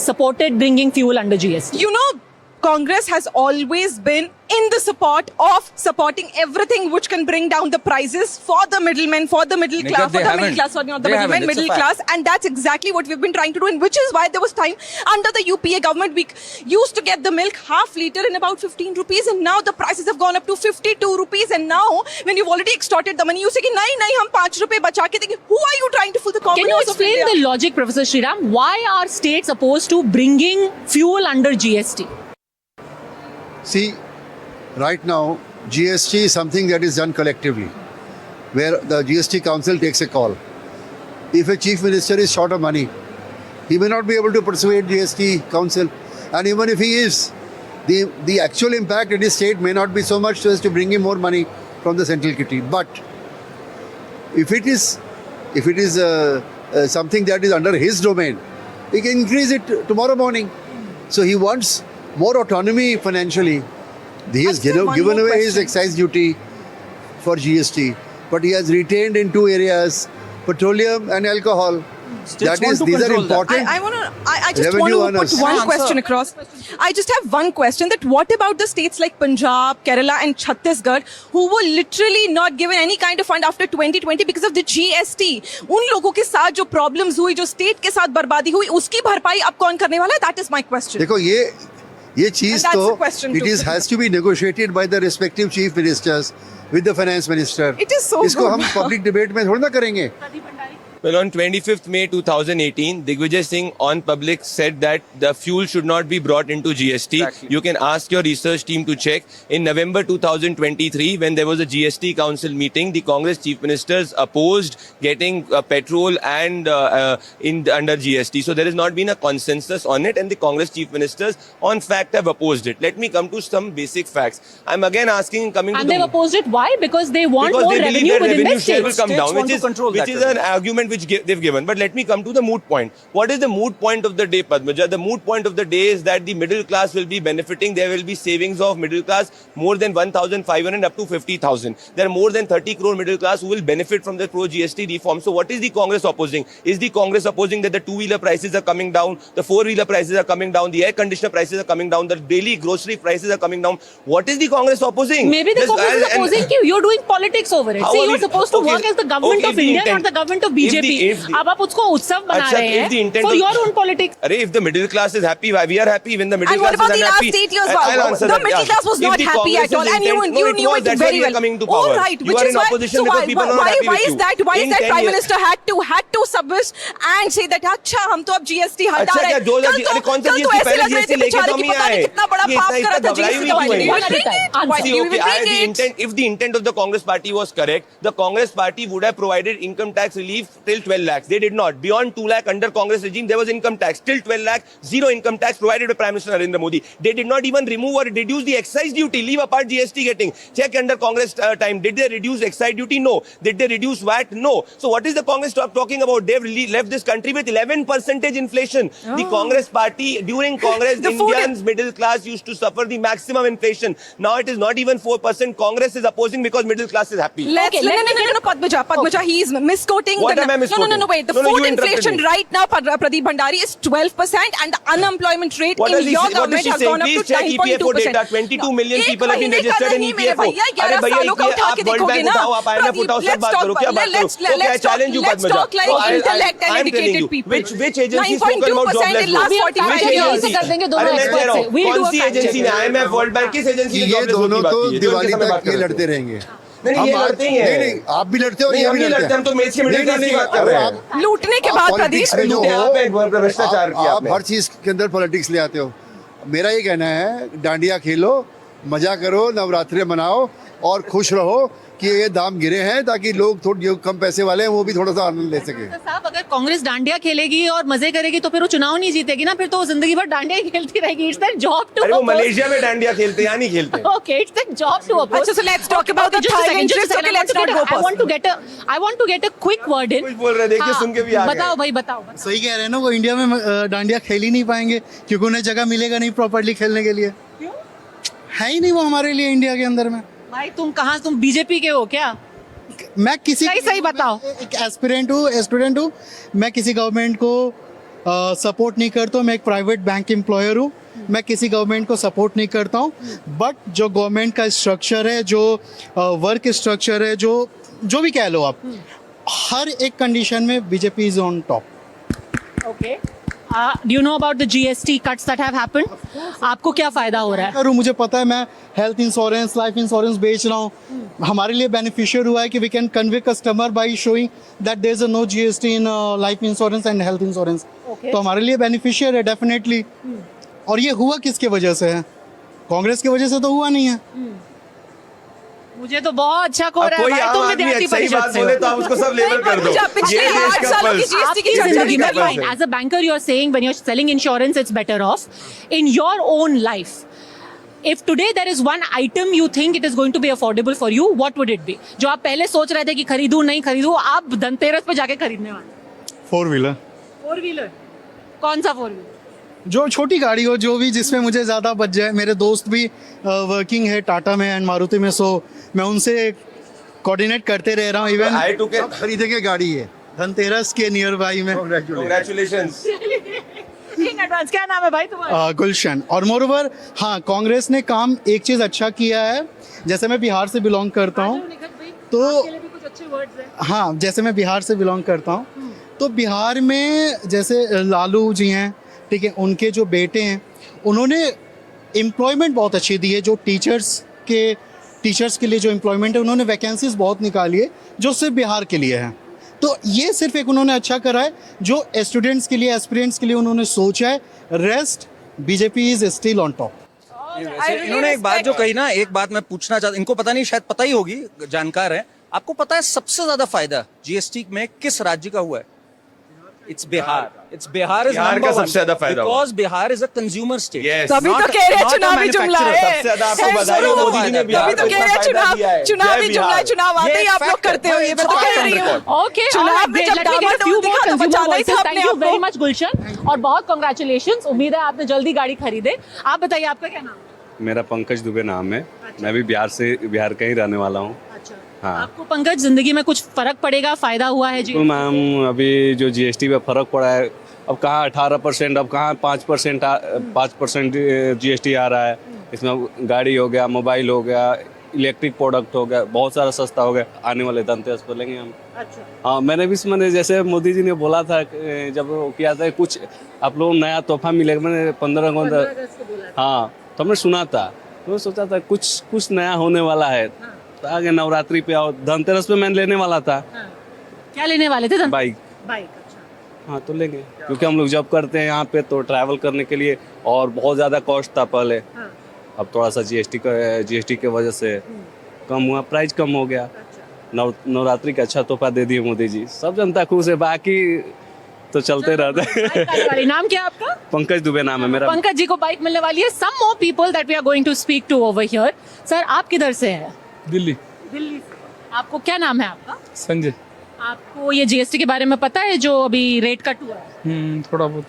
supported bringing fuel under GST? You know, Congress has always been in the support of supporting everything which can bring down the prices for the middlemen, for the middle Nigat, class, for they the middle haven't. class, sorry, not the They middlemen, haven't. It's a middle fact. class, and that's exactly what we've been trying to do, and which is why there was time under the UPA government we used to get the milk half liter in about 15 rupees, and now the prices have gone up to 52 rupees, and now when you've already extorted the money, you say कि नहीं हम 5 रुपए बचा के देंगे. Who are you trying to fool the common Can you nose of explain India? the logic, Professor Sriram? Why are states opposed to bringing fuel under GST? See, right now, GST is something that is done collectively, where the GST council takes a call. If a chief minister is short of money, he may not be able to persuade GST council. And even if he is, the actual impact in his state may not be so much as to bring him more money from the central kitty. But if it is something that is under his domain, he can increase it tomorrow morning. So he wants more autonomy financially. He has given away his excise duty for GST, but he has retained in 2 areas, petroleum and alcohol. These are important. I just revenue want to earners. put one question across. I just have one question that what about the states like Punjab, Kerala and Chhattisgarh who were literally not given any kind of fund after 2020 because of the GST? उन लोगों के साथ जो problems हुई, जो state के साथ बर्बादी हुई, उसकी भरपाई अब कौन करने वाला है? That is my question. देखो ये चीज And that's तो the question it too. has to be negotiated by the respective chief ministers with the finance minister. It is so इसको good. हम public debate में थोड़ी ना करेंगे. Well, on 25th May 2018, Digvijay Singh on public said that the fuel should not be brought into GST. Exactly. You can ask your research team to check. In November 2023, when there was a GST council meeting, the Congress chief ministers opposed getting petrol and under GST. So there has not been a consensus on it, and the Congress chief ministers, on fact, have opposed it. Let me come to some basic facts. I'm again asking, coming And to they've opposed it. Why? Because they want because more they believe revenue their within revenue their share will states. come down, want to control which that is an argument which they've given. But let me come to the moot point. What is the moot point of the day, Padmaja? The moot point of the day is that the middle class will be benefiting. There will be savings of middle class more than 1,500 up to 50,000. There are more than 30 crore middle class who will benefit from the pro-GST reform. So what is the Congress opposing? Is the Congress opposing that the two-wheeler prices are coming down, the four-wheeler prices are coming down, the air conditioner prices are coming down, the daily grocery prices are coming down? What is the Congress opposing? Maybe the Congress is opposing you. You're doing politics over it. How See, are you're we- supposed to okay, work as the government okay, of if the India, intent- not the government of if BJP. the- अब आप उसको उत्सव बना अच्छा, रहे if the हैं intent for of- your own politics. Arey, if the middle class is happy, we are happy. When the middle And class what about is the unhappy, last 8 years? I'll answer The that, middle yeah. class was If not the happy Congress at all, is and you intent- no, it knew was, it that's why very we are well. coming to All power. right, You which are is in why. opposition So because why people are not happy why with is you. that? Why is In that 10 Prime years- Minister had to submit and say that अच्छा हम तो अब GST हटा अच्छा रहे क्या हैं. दो कल अरे कौन सा तो GST ऐसे पहले लग रहे GST थे लेके बेचारे तो कि हम पता नहीं आए कितना बड़ा ये पाप इतना करा था घबराई GST हुई तो क्यों है? One at a time. Answer. See, okay, if the intent of the Congress party was correct, the Congress party would have provided income tax relief till 12 lakhs. They did not. Beyond 2 lakh under Congress regime, there was income tax. Till 12 lakh, zero income tax provided by Prime Minister Narendra Modi. They did not even remove or reduce the excise duty. Leave apart GST getting. Check under Congress time. Did they reduce excise duty? No. Did they reduce VAT? No. So what is the Congress talking about? They've left this country with 11% inflation. The Congress party, during Congress, Indians middle class used to suffer the maximum inflation. Now it is not even 4%. Congress is opposing because middle class is happy. Let's Okay, no, Padmaja, he is misquoting. What am I misquoting? No, wait. The No, food you interrupted inflation me. right now, Pradeep Bhandari, is 12%, and the unemployment rate What in is your what is government she has saying? gone up Please to check EPFO 9.2%. data. 22 million एक people have been महीने का registered in नहीं मेरे EPFO. भैया, अरे 11 भैया सालों का उठा आप के World देखोगे Bank ना. उठाओ, आप IMF Pradeep, उठाओ, सब let's बात talk- करो. क्या बात करो? let's Okay, I challenge you, let's Padmaja. talk like So intellect and I'm telling educated you, people. which agency spoken about 9.2% in jobless last growth? 45 Which years. agency? कर देंगे दोनों अरे मैं कह experts रहा से. हूँ, We'll do कौन a सी fact एजेंसी check. ने IMF वर्ल्ड बैंक किस एजेंसी ने ये jobless growth दोनों की बात तो की है? जो दिवाली इनके सामने तक बात ये कर रहे लड़ते थे। रहेंगे. नहीं, ये लड़ते ही हैं. नहीं, आप भी लड़ते हो और नहीं, ये हम भी नहीं लड़ते लड़ते, हम तो मेज के मिडिल क्लास की बात कर रहे हैं. लूटने के बाद प्रदीप पॉलिटिक्स में जो लूटे हो, आप, एक बार भ्रष्टाचार किया आप आपने. हर चीज के अंदर पॉलिटिक्स ले आते हो. मेरा ये कहना है, डांडिया खेलो, मजा करो, नवरात्रि मनाओ और खुश रहो कि ये दाम गिरे हैं ताकि लोग थोड़े जो कम पैसे वाले हैं वो भी थोड़ा सा आनंद ले सके. तो साहब अगर कांग्रेस डांडिया खेलेगी और मजे करेगी तो फिर वो चुनाव नहीं जीतेगी ना, फिर तो वो जिंदगी भर डांडिया ही खेलती रहेगी. इट्स दैट जॉब टू अरे वो मलेशिया में डांडिया खेलते हैं या नहीं खेलते? Okay, it's their job to oppose. अच्छा, so let's talk about the just a Thai second, just a interest. second. Okay, let's not go I want to get a quick word in. कुछ बोल रहे, देखिए, सुन के भी आ गए. बताओ भाई बताओ. सही कह रहे हैं ना, वो इंडिया में डांडिया खेल ही नहीं पाएंगे क्योंकि उन्हें जगह मिलेगा नहीं प्रॉपर्ली खेलने के लिए. क्यों? है ही नहीं वो हमारे लिए इंडिया के अंदर में. भाई तुम बीजेपी के हो क्या? मैं किसी सही बताओ. एक एस्पिरेंट हूँ, स्टूडेंट हूँ. मैं किसी गवर्नमेंट को सपोर्ट नहीं करता हूँ. मैं एक प्राइवेट बैंक एम्प्लॉयर हूँ. मैं किसी गवर्नमेंट को सपोर्ट नहीं करता हूँ. बट जो गवर्नमेंट का स्ट्रक्चर है, जो वर्क स्ट्रक्चर है, जो भी कह लो आप, हर एक कंडीशन में BJP is on top. Okay. Do you know about the GST cuts that have happened? आपको क्या फायदा हो रहा है? करूँ, मुझे पता है. मैं हेल्थ इंश्योरेंस, लाइफ इंश्योरेंस बेच रहा हूँ. हमारे लिए बेनिफिशियल हुआ है कि we can convey customer by showing that there is no GST in life insurance and health insurance. तो हमारे लिए बेनिफिशियल है डेफिनेटली. और ये हुआ किसके वजह से है? कांग्रेस की वजह से तो हुआ नहीं है. मुझे तो बहुत अच्छा हो रहा है कोई भाई. आम तुम आदमी विद्यार्थी सही परिषद बात से हो. बोले तो आप उसको सब लेबल कर दो. पिछले ये 8 देश का सालों की पल्स. GST की आपकी चर्चा जिंदगी में नहीं कर रही. fine. As a banker, you're saying when you're selling insurance, it's better off. In your own life, if today there is one item you think it is going to be affordable for you, what would it be? जो आप पहले सोच रहे थे कि खरीदूं नहीं खरीदूं, आप धनतेरस पे जाके खरीदने वाले. 4 व्हीलर. 4 व्हीलर. कौन सा 4 व्हीलर? जो छोटी गाड़ी हो, जो भी जिसमें मुझे ज़्यादा बच जाए. मेरे दोस्त भी वर्किंग है टाटा में एंड मारुति में, सो मैं उनसे कोऑर्डिनेट करते रह रहा हूँ. Even I took it. खरीदेंगे गाड़ी है. धनतेरस के नियर बाई में. Congratulations. इन एडवांस क्या नाम है भाई तुम्हारा? गुलशन. और मोरओवर, हाँ, कांग्रेस ने काम एक चीज़ अच्छा किया है. जैसे मैं बिहार से बिलोंग करता हूँ, तो कुछ अच्छे वर्ड्स हैं. हाँ, जैसे मैं बिहार से बिलोंग करता हूँ, तो बिहार में जैसे लालू जी हैं, ठीक है, उनके जो बेटे हैं, उन्होंने एम्प्लॉयमेंट बहुत अच्छी दी है. जो टीचर्स के लिए जो एम्प्लॉयमेंट है, उन्होंने वैकेंसीज बहुत निकाली है जो सिर्फ बिहार के लिए है. तो ये सिर्फ एक उन्होंने अच्छा करा है जो स्टूडेंट्स के लिए, एस्पिरेंट्स के लिए उन्होंने सोचा है। Rest BJP is still on top. इन्होंने एक बात जो कही ना, एक बात मैं पूछना चाहता, इनको पता नहीं, शायद पता ही होगी, जानकार है, आपको पता है सबसे ज्यादा फायदा जीएसटी में किस राज्य का हुआ है? It's Bihar. It's Bihar is Bihar का सबसे ज्यादा फायदा हुआ। Because Bihar is a consumer state. तभी तो कह रहे हैं चुनावी जुमला है। सबसे ज्यादा आपको बधाई हो, मोदी जी ने बिहार तभी तो कह रहे हैं चुनावी जुमला है। चुनाव आते ही आप लोग करते हो, ये मैं तो कह रही हूँ। Okay, चुनाव में जब डामा डोल दिखा तो बचाना ही था अपने Thank you आप very को। much गुलशन, और बहुत कांग्रेचुलेशंस। उम्मीद है आपने जल्दी गाड़ी खरीदे। आप बताइए आपका क्या नाम है? मेरा पंकज दुबे नाम है। मैं भी बिहार का ही रहने वाला हूँ। अच्छा, हाँ। आपको पंकज जिंदगी में कुछ फर्क पड़ेगा, फायदा हुआ है जी? तो मैम अभी जो जीएसटी पे फर्क पड़ा है, अब कहाँ 18%, अब कहाँ 5% जीएसटी आ रहा है। इसमें गाड़ी हो गया, मोबाइल हो गया, इलेक्ट्रिक प्रोडक्ट हो गया, बहुत सारा सस्ता हो गया। आने वाले धनतेरस पर लेंगे हम। अच्छा। हाँ, मैंने भी मैंने जैसे मोदी जी ने बोला था जब वो किया था कुछ आप लोगों को नया तोहफा मिलेगा, मैंने 15 अगस्त को बोला था। हाँ, तो हमने सुना था, तो मैं सोचा था कुछ नया होने वाला है। तो आगे नवरात्रि पे आओ, धनतेरस पे मैं लेने वाला था। क्या लेने वाले थे? बाइक। अच्छा। हाँ, तो लेंगे, क्योंकि हम लोग जॉब करते हैं यहाँ पे, तो ट्रैवल करने के लिए और बहुत ज़्यादा कॉस्ट था पहले। अब थोड़ा सा जीएसटी के वजह से कम हुआ, प्राइस कम हो गया। नवरात्रि का अच्छा तोहफा दे दिए मोदी जी, सब जनता खुश है, बाकी तो चलते रहते हैं। नाम क्या है आपका? पंकज दुबे नाम है मेरा। पंकज जी को बाइक मिलने वाली है। Some more people that we are going to speak to over here. Sir, आप किधर से हैं? दिल्ली। दिल्ली से। आपको क्या नाम है आपका? संजय। आपको ये जीएसटी के बारे में पता है जो अभी रेट कट हुआ है? थोड़ा बहुत।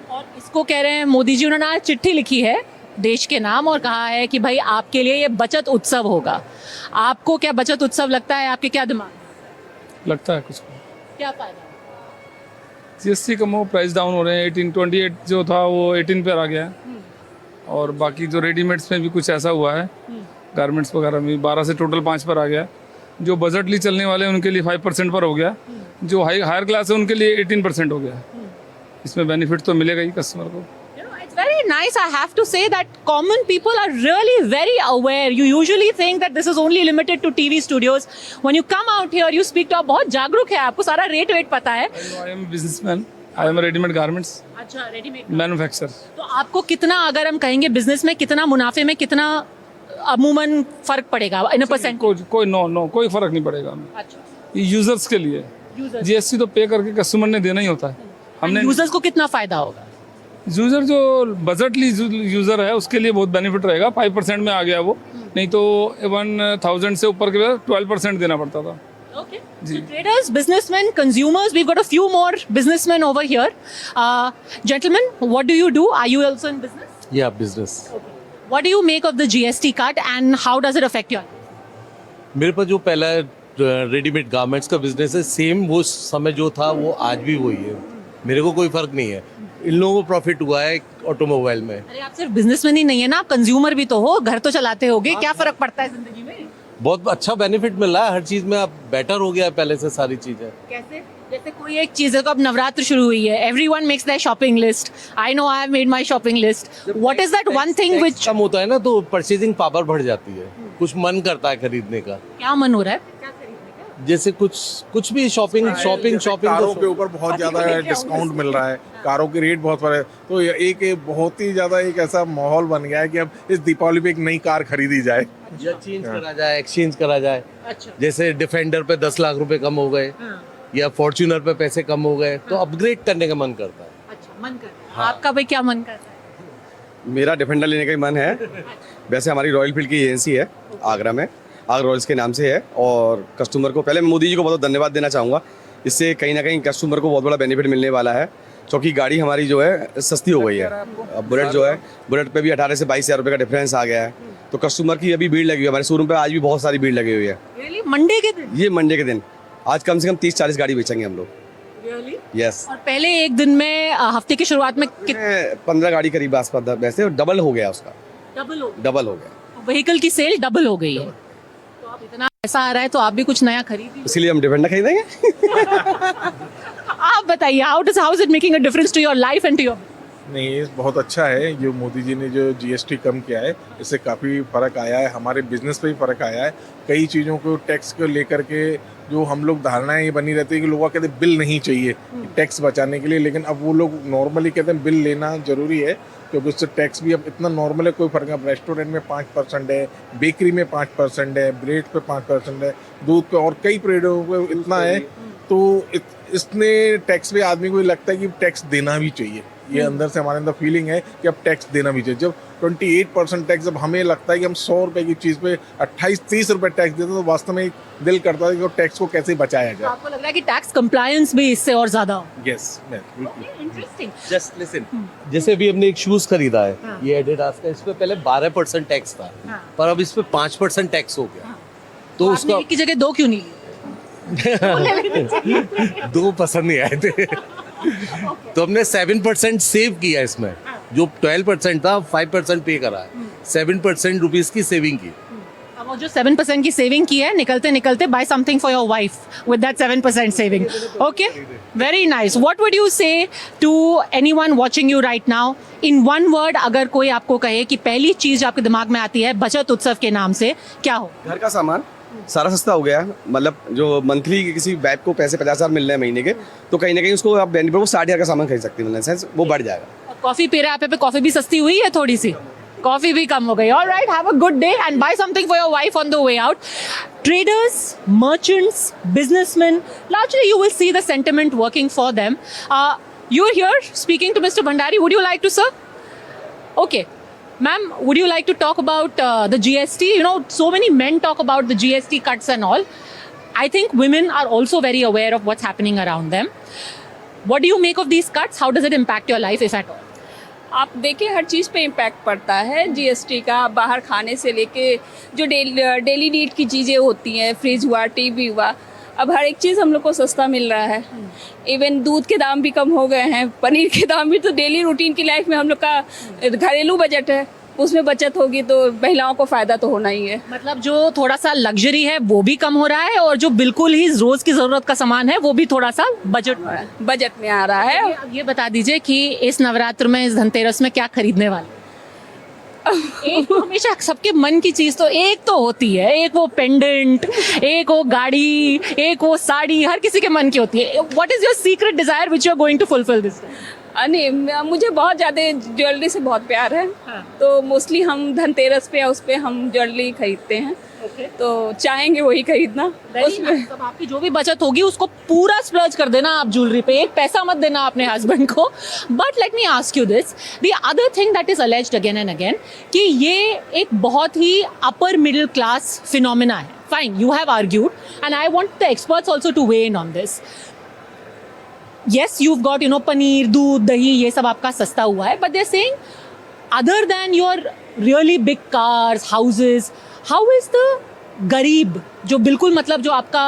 और इसको कह रहे हैं मोदी जी, उन्होंने आज चिट्ठी लिखी है देश के नाम और कहा है कि भाई आपके लिए ये बचत उत्सव होगा। आपको क्या बचत उत्सव लगता है? आपके क्या दिमाग में लगता है कुछ? क्या फायदा? जीएसटी कम हो, प्राइस डाउन हो रहे हैं। 1828 जो था वो 18 पर आ गया है। और बाकी जो रेडीमेड्स में भी कुछ ऐसा हुआ है, गारमेंट्स वगैरह में 12 से टोटल 5 पर आ गया। जो बजटली चलने वाले हैं उनके लिए 5% पर हो गया। जो हायर क्लास है उनके लिए 18% हो गया। इसमें बेनिफिट तो मिलेगा ही कस्टमर को। Very nice. I have to say that common people are really very aware. You usually think that this is only limited to TV studios. When you come out here, you speak to, बहुत जागरूक है, आपको सारा rate पता है। I am a businessman. I am a ready-made garments. अच्छा, readymade manufacture. तो आपको कितना, अगर हम कहेंगे बिजनेस में कितना मुनाफे में कितना अमूमन फर्क पड़ेगा इन परसेंट? कोई कोई फर्क नहीं पड़ेगा। अच्छा, ये यूजर्स के लिए जीएसटी तो पे करके कस्टमर ने देना ही होता है। हमने यूजर्स को कितना फायदा होगा? यूजर जो बजटली यूजर है उसके लिए बहुत बेनिफिट रहेगा। 5% में आ गया वो, नहीं तो 1000 से ऊपर के 12% देना पड़ता था। Okay. So traders, businessmen, consumers, we've got a few more businessmen over here. Gentlemen, what do you do? Are you also in business? Yeah, business. Okay. What do you make of the GST cut and how does it affect you? मेरे पास जो पहला readymade garments का business है, same वो समय जो था वो आज भी वही है। मेरे को कोई फर्क नहीं है। इन लोगों को प्रॉफिट हुआ है ऑटोमोबाइल में। अरे आप सिर्फ बिजनेसमैन ही नहीं है ना, आप कंज्यूमर भी तो हो, घर तो चलाते होगे। क्या फर्क पड़ता है जिंदगी में? बहुत अच्छा बेनिफिट मिल रहा है हर चीज में। अब बेटर हो गया है पहले से सारी चीजें। कैसे? जैसे कोई एक चीज है, तो अब नवरात्र शुरू हुई है, everyone makes there shopping list. I know I have made my shopping list. What is that one thing which कम होता है ना, तो परचेजिंग पावर बढ़ जाती है, कुछ मन करता है खरीदने का। क्या मन हो रहा है? जैसे कुछ भी शॉपिंग कारों के ऊपर बहुत ज्यादा डिस्काउंट मिल रहा है, कारों के रेट बहुत है, तो एक बहुत ही ज्यादा एक ऐसा माहौल बन गया है कि अब इस दीपावली पे एक नई कार खरीदी जाए या एक्सचेंज करा जाए। अच्छा। जैसे डिफेंडर पे 10 लाख रुपए कम हो गए, या फॉर्च्यूनर पे पैसे कम हो गए, तो अपग्रेड करने का मन करता है। अच्छा, मन करता है। आपका भाई क्या मन करता है? मेरा डिफेंडर लेने का ही मन है। वैसे हमारी रॉयल फील्ड की एजेंसी है आगरा में, आगरा रॉयल्स के नाम से है। और कस्टमर को पहले मैं मोदी जी को बहुत धन्यवाद देना चाहूँगा। इससे कहीं ना कहीं कस्टमर को बहुत बड़ा बेनिफिट मिलने वाला है, क्योंकि गाड़ी हमारी जो है सस्ती हो गई है। अब बुलेट जो है, बुलेट पे भी 18 से 22 हज़ार रुपये का डिफरेंस आ गया है। तो कस्टमर की अभी भीड़ लगी हुई है हमारे शोरूम पे, आज भी बहुत सारी भीड़ लगी हुई है। मंडे के दिन? ये मंडे के दिन आज कम से कम 30-40 गाड़ी बेचेंगे हम लोग। यस। और पहले एक दिन में हफ्ते की शुरुआत में 15 गाड़ी करीब आसपास, वैसे डबल हो गया उसका। डबल हो गया। व्हीकल की सेल डबल हो गई है। तो अब इतना पैसा आ रहा है तो आप भी कुछ नया खरीदिए। इसीलिए हम डिफेंडर खरीदेंगे। आप बताइए, how is it making a difference to your life and to your? नहीं, ये बहुत अच्छा है। जो मोदी जी ने जो जीएसटी कम किया है, इससे काफ़ी फ़र्क आया है, हमारे बिजनेस पे भी फ़र्क आया है। कई चीज़ों को टैक्स को लेकर के जो हम लोग धारणाएं ये बनी रहती है कि लोगों कहते हैं बिल नहीं चाहिए टैक्स बचाने के लिए, लेकिन अब वो लोग नॉर्मली कहते हैं बिल लेना जरूरी है क्योंकि उससे टैक्स भी अब इतना नॉर्मल है, कोई फर्क नहीं। रेस्टोरेंट में 5% है, बेकरी में 5% है, ब्रेड पे 5% है, दूध पे और कई प्रोडक्टों पे इतना है। तो इसने टैक्स पे आदमी को लगता है कि टैक्स देना भी चाहिए, ये अंदर से हमारे अंदर फीलिंग है कि अब टैक्स देना भी चाहिए। जब 28% टैक्स, जब हमें लगता है कि हम 100 रुपए की चीज़ पे 28-30 रुपए टैक्स देते हैं, तो वास्तव में दिल करता है कि वो टैक्स को कैसे बचाया जाए। आपको लग रहा है कि टैक्स कंप्लायंस भी इससे और ज्यादा हो? Yes, interesting. जस्ट लिसन, जैसे अभी हमने एक शूज खरीदा है, ये एडिडास का, इस पे पहले 12% टैक्स था, पर अब इस पे 5% टैक्स हो गया। तो उसका एक की जगह 2 क्यों नहीं लिए? 2 पसंद नहीं आए थे। तो हमने 7% सेव किया इसमें, जो 12% था 5% पे करा है, 7% रुपीज की सेविंग की। अब वो जो 7% की सेविंग की है, निकलते निकलते buy something for your wife with that 7% saving. Okay, very nice. What would you say to anyone watching you right now in one word? अगर कोई आपको कहे कि पहली चीज आपके दिमाग में आती है बचत उत्सव के नाम से, क्या हो? घर का सामान सारा सस्ता हो गया है। मतलब जो मंथली किसी बैग को पैसे 50,000 मिल रहे हैं महीने के, तो कहीं ना कहीं उसको आप बेनिफिट, वो 60,000 का सामान खरीद सकते हैं, सेंस वो बढ़ जाएगा। कॉफी पी रहे हैं आप, पे कॉफी भी सस्ती हुई है, थोड़ी सी कॉफी भी कम हो गई। Alright, have a good day and buy something for your wife on the way out. Traders, merchants, businessmen, largely you will see the sentiment working for them. You're here speaking to Mr. Bhandari. Would you like to, sir? Okay. Ma'am, would you like to talk about the GST? You know, so many men talk about the GST cuts and all. I think women are also very aware of what's happening around them. What do you make of these cuts? How does it impact your life, if at all? आप देखिए, हर चीज़ पे impact पड़ता है GST का। बाहर खाने से लेके जो डेली नीड की चीज़ें होती हैं, फ्रिज हुआ, टीवी हुआ, अब हर एक चीज़ हम लोग को सस्ता मिल रहा है। इवन दूध के दाम भी कम हो गए हैं, पनीर के दाम भी। तो डेली रूटीन की लाइफ में हम लोग का घरेलू बजट है, उसमें बचत होगी तो महिलाओं को फ़ायदा तो होना ही है। मतलब जो थोड़ा सा लग्जरी है वो भी कम हो रहा है, और जो बिल्कुल ही रोज़ की ज़रूरत का सामान है वो भी थोड़ा सा बजट में आ रहा है। अब ये बता दीजिए कि इस नवरात्र में, इस धनतेरस में क्या खरीदने वाले? एक तो हमेशा सबके मन की चीज तो एक तो होती है, एक वो पेंडेंट, एक वो गाड़ी, एक वो साड़ी, हर किसी के मन की होती है। What is your secret desire which you are going to fulfil this? नहीं, मुझे बहुत ज़्यादा ज्वेलरी से बहुत प्यार है। तो मोस्टली हम धनतेरस पे या उस पे हम ज्वेलरी खरीदते हैं। तो चाहेंगे वही खरीदना। उसमें तब आपकी जो भी बचत होगी उसको पूरा स्प्लर्ज कर देना आप ज्वेलरी पे, एक पैसा मत देना अपने हस्बैंड को। But let me ask you this, the other thing that is alleged again and again, कि ये एक बहुत ही अपर मिडिल क्लास फिनोमिना है। Fine, you have argued and I want the experts also two way in on this. Yes, you've got, you know, paneer, दूध, दही, ये सब आपका सस्ता हुआ है, but they're saying other than your really big cars, houses, how is the गरीब, जो बिल्कुल मतलब जो आपका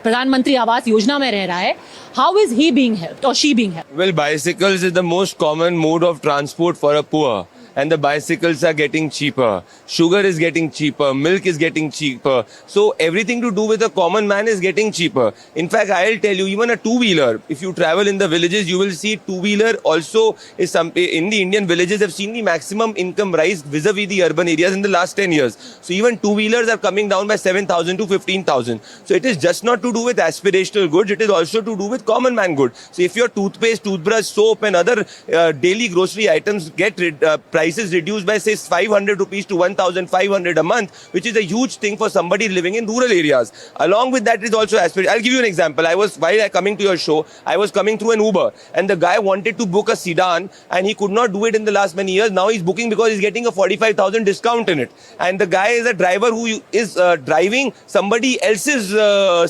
प्रधानमंत्री आवास योजना में रह रहा है, how is he being helped or she being helped? Well, bicycles is the most common mode of transport for a poor. And the bicycles are getting cheaper. Sugar is getting cheaper. Milk is getting cheaper. So everything to do with the common man is getting cheaper. In fact, I'll tell you, even a two-wheeler, if you travel in the villages, you will see two-wheeler also is in the Indian villages have seen the maximum income rise vis-a-vis the urban areas in the last 10 years. So even two-wheelers are coming down by 7,000 to 15,000. So it is just not to do with aspirational goods. It is also to do with common man good. So if your toothpaste, toothbrush, soap and other daily grocery items get prices reduced by say 500 rupees to 1,500 a month, which is a huge thing for somebody living in rural areas. Along with that is also aspiration. I'll give you an example. While coming to your show, I was coming through an Uber and the guy wanted to book a sedan and he could not do it in the last many years. Now he's booking because he's getting a 45,000 discount in it. And the guy is a driver who is driving somebody else's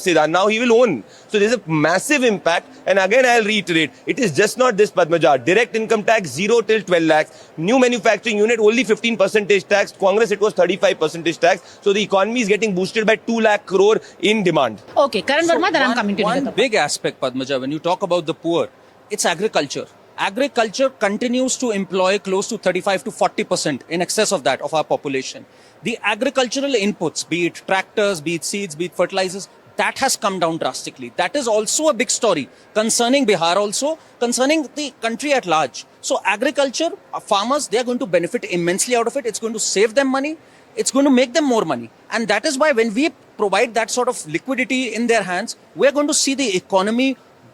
sedan. Now he will own. So there's a massive impact. And again, I'll reiterate, it is just not this, Padmaja. Direct income tax 0 till 12 lakhs. New manufacturing unit only 15% tax. Congress, it was 35% tax. So the economy is getting boosted by 2 lakh crore in demand. Okay, Karan Verma, then I'm coming to you. One big aspect, Padmaja, when you talk about the poor, it's agriculture. Agriculture continues to employ close to 35 to 40% in excess of that of our population. The agricultural inputs, be it tractors, be it seeds, be it fertilizers, that has come down drastically. That is also a big story concerning Bihar, also concerning the country at large. So agriculture, farmers, they are going to benefit immensely out of it. It's going to save them money. It's going to make them more money. And that is why when we provide that sort of liquidity in their hands, we're going to see the economy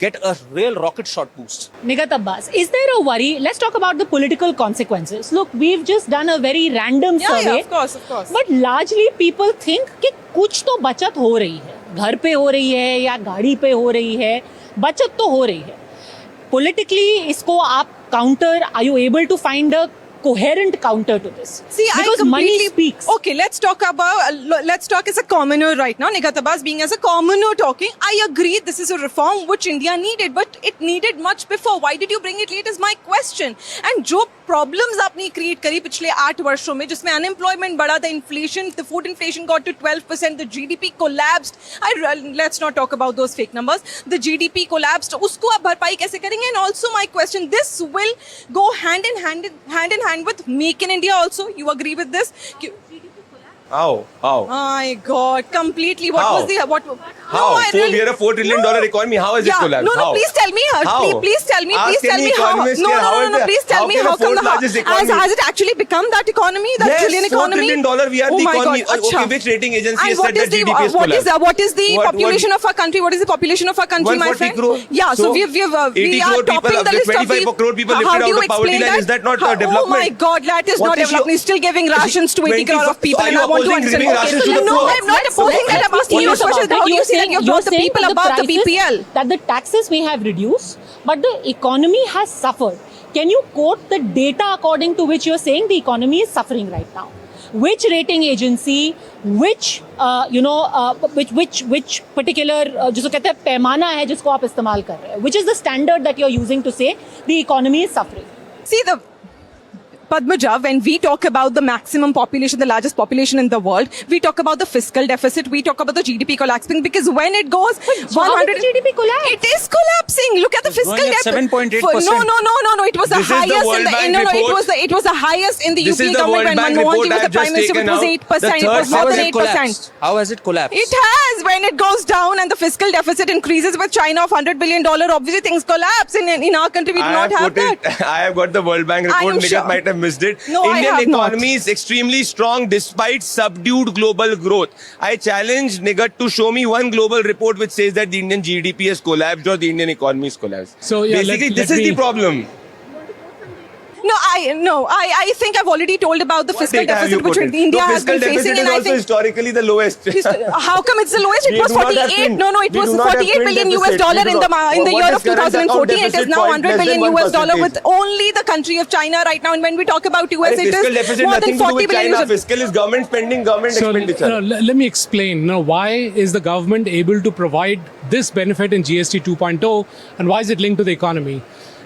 get a real rocket shot boost. Nigat Abbas, is there a worry? Let's talk about the political consequences. Look, we've just done a very random survey. Yeah, of course. But largely people think कि कुछ तो बचत हो रही है, घर पे हो रही है या गाड़ी पे हो रही है, बचत तो हो रही है. Politically, इसको आप counter, are you able to find a coherent counter to this? See, because money speaks. Okay, let's talk as a commoner right now. Nigat Abbas being as a commoner talking, I agree this is a reform which India needed, but it needed much before. Why did you bring it late is my question. And जो problems आपने create करी पिछले 8 वर्षों में, जिसमें unemployment बढ़ा, the inflation, the food inflation got to 12%, the GDP collapsed. Let's not talk about those fake numbers. The GDP collapsed. उसको आप भरपाई कैसे करेंगे? And also my question, this will go hand in hand with Make in India also. You agree with this? How? My God, completely. What How? was the what? How? No, We are a $4 trillion economy. How has it collapsed? No, How? please tell me. How? Please tell me. Ask Please tell any me how. economist No, here, how is please tell me can how a come fourth the largest economy? has it actually become that economy, that Yes, trillion economy? $4 trillion. We are Oh the my economy. God, Okay, acha. which rating agency And has what said is that the GDP has collapsed? what is the What- population of our country? What is the population of our country, my 140 friend? crore. Yeah, so we 80 are crore topping people, the list of 25 crore people How lifted do you out of poverty explain line. Is that not development? Oh my God, that is What not is your- development. Still giving rations to 80 crore of people, So are and you I want to opposing understand. giving rations to the No, poor? I'm not opposing that. I'm asking you a question. How do you say that you've brought the people above the BPL? That the taxes may have reduced, but the economy has suffered. Can you quote the data according to which you're saying the economy is suffering right now? Which rating agency, which which particular जिसको कहते हैं पैमाना है जिसको आप इस्तेमाल कर रहे हैं? Which is the standard that you're using to say the economy is suffering? See, the Padmaja, when we talk about the maximum population, the largest population in the world, we talk about the fiscal deficit, we talk about the GDP collapsing, because when it goes 100, GDP collapse? It is collapsing. Look at the fiscal growing at deficit. 7.8%. No. It was the This is the highest World in the Bank no. report. It was the highest in the This is UPA the government World when Bank Manmohan Ji report was the I've just prime minister. It taken was out. 8%. It The was third more how than has it 8%. collapsed? How has it collapsed? It has. When it goes down and the fiscal deficit increases with China of $100 billion, obviously things collapse. In our country, we do not have that. I have got the World Bank Are report. you Nigat sure? might have missed it. No, I Indian have not. economy is extremely strong despite subdued global growth. I challenge Nigat to show me one global report which says that the Indian GDP has collapsed or the Indian economy has collapsed. So, yeah, basically, let this is me- the problem. I think I've already told about the fiscal Data have you deficit which quoted? India The has fiscal been deficit facing, is and I also think historically the lowest. how come it's the lowest? It We was do not have 48. twin- No, it we was do not have 48 twin billion deficit. US dollar We in do the not- in the what year is of current account 2014. It is deficit? now Point 100 less billion than US dollar 1%. with only the country of China right now. And when we talk about US, it fiscal is deficit more nothing than to do 40 with billion. China. Fiscal is government spending, government So, expenditure. let me explain. Why is the government able to provide this benefit in GST 2.0 and why is it linked to the economy?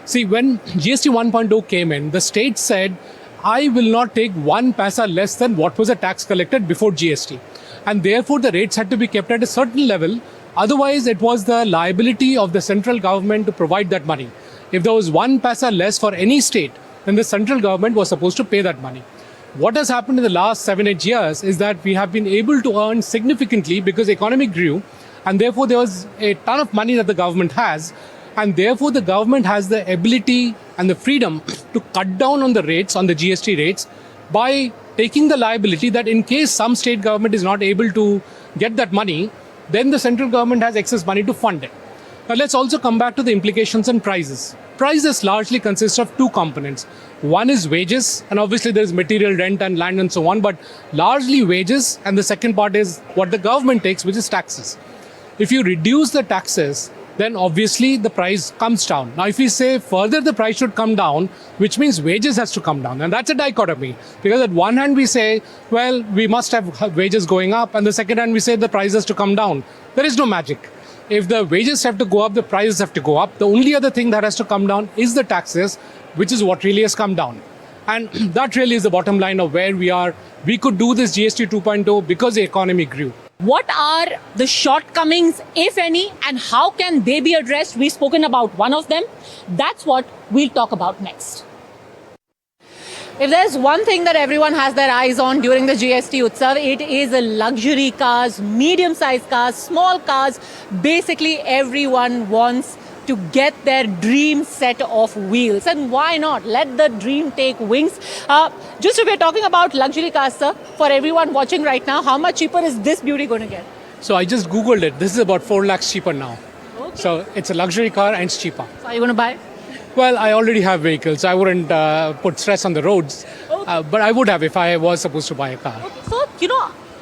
See, when GST 1.0 came in, the state said, I will not take 1 paisa less than what was the tax collected before GST. And therefore, the rates had to be kept at a certain level. Otherwise, it was the liability of the central government to provide that money. If there was 1 paisa less for any state, then the central government was supposed to pay that money. What has happened in the last 7-8 years is that we have been able to earn significantly because the economy grew, and therefore there was a ton of money that the government has, and therefore the government has the ability and the freedom to cut down on the rates, on the GST rates, by taking the liability that in case some state government is not able to get that money, then the central government has excess money to fund it. Now let's also come back to the implications on prices. Prices largely consist of two components. One is wages, and obviously there is material, rent and land and so on, but largely wages, and the second part is what the government takes, which is taxes. If you reduce the taxes, then obviously the price comes down. Now if we say further the price should come down, which means wages has to come down, and that's a dichotomy. Because at one hand we say, well, we must have wages going up, and the second hand we say the price has to come down. There is no magic. If the wages have to go up, the prices have to go up. The only other thing that has to come down is the taxes, which is what really has come down. And that really is the bottom line of where we are. We could do this GST 2.0 because the economy grew. What are the shortcomings, if any, and how can they be addressed? We've spoken about one of them. That's what we'll talk about next. If there's one thing that everyone has their eyes on during the GST Utsav, it is luxury cars, medium-sized cars, small cars. Basically, everyone wants to get their dream set of wheels. And why not? Let the dream take wings. Just if we're talking about luxury cars, sir, for everyone watching right now, how much cheaper is this beauty going to get? So I just Googled it. This is about 4 lakhs cheaper now. So it's a luxury car and it's cheaper. So are you going to buy? Well, I already have vehicles. I wouldn't put stress on the roads. But I would have if I was supposed to buy a car. So,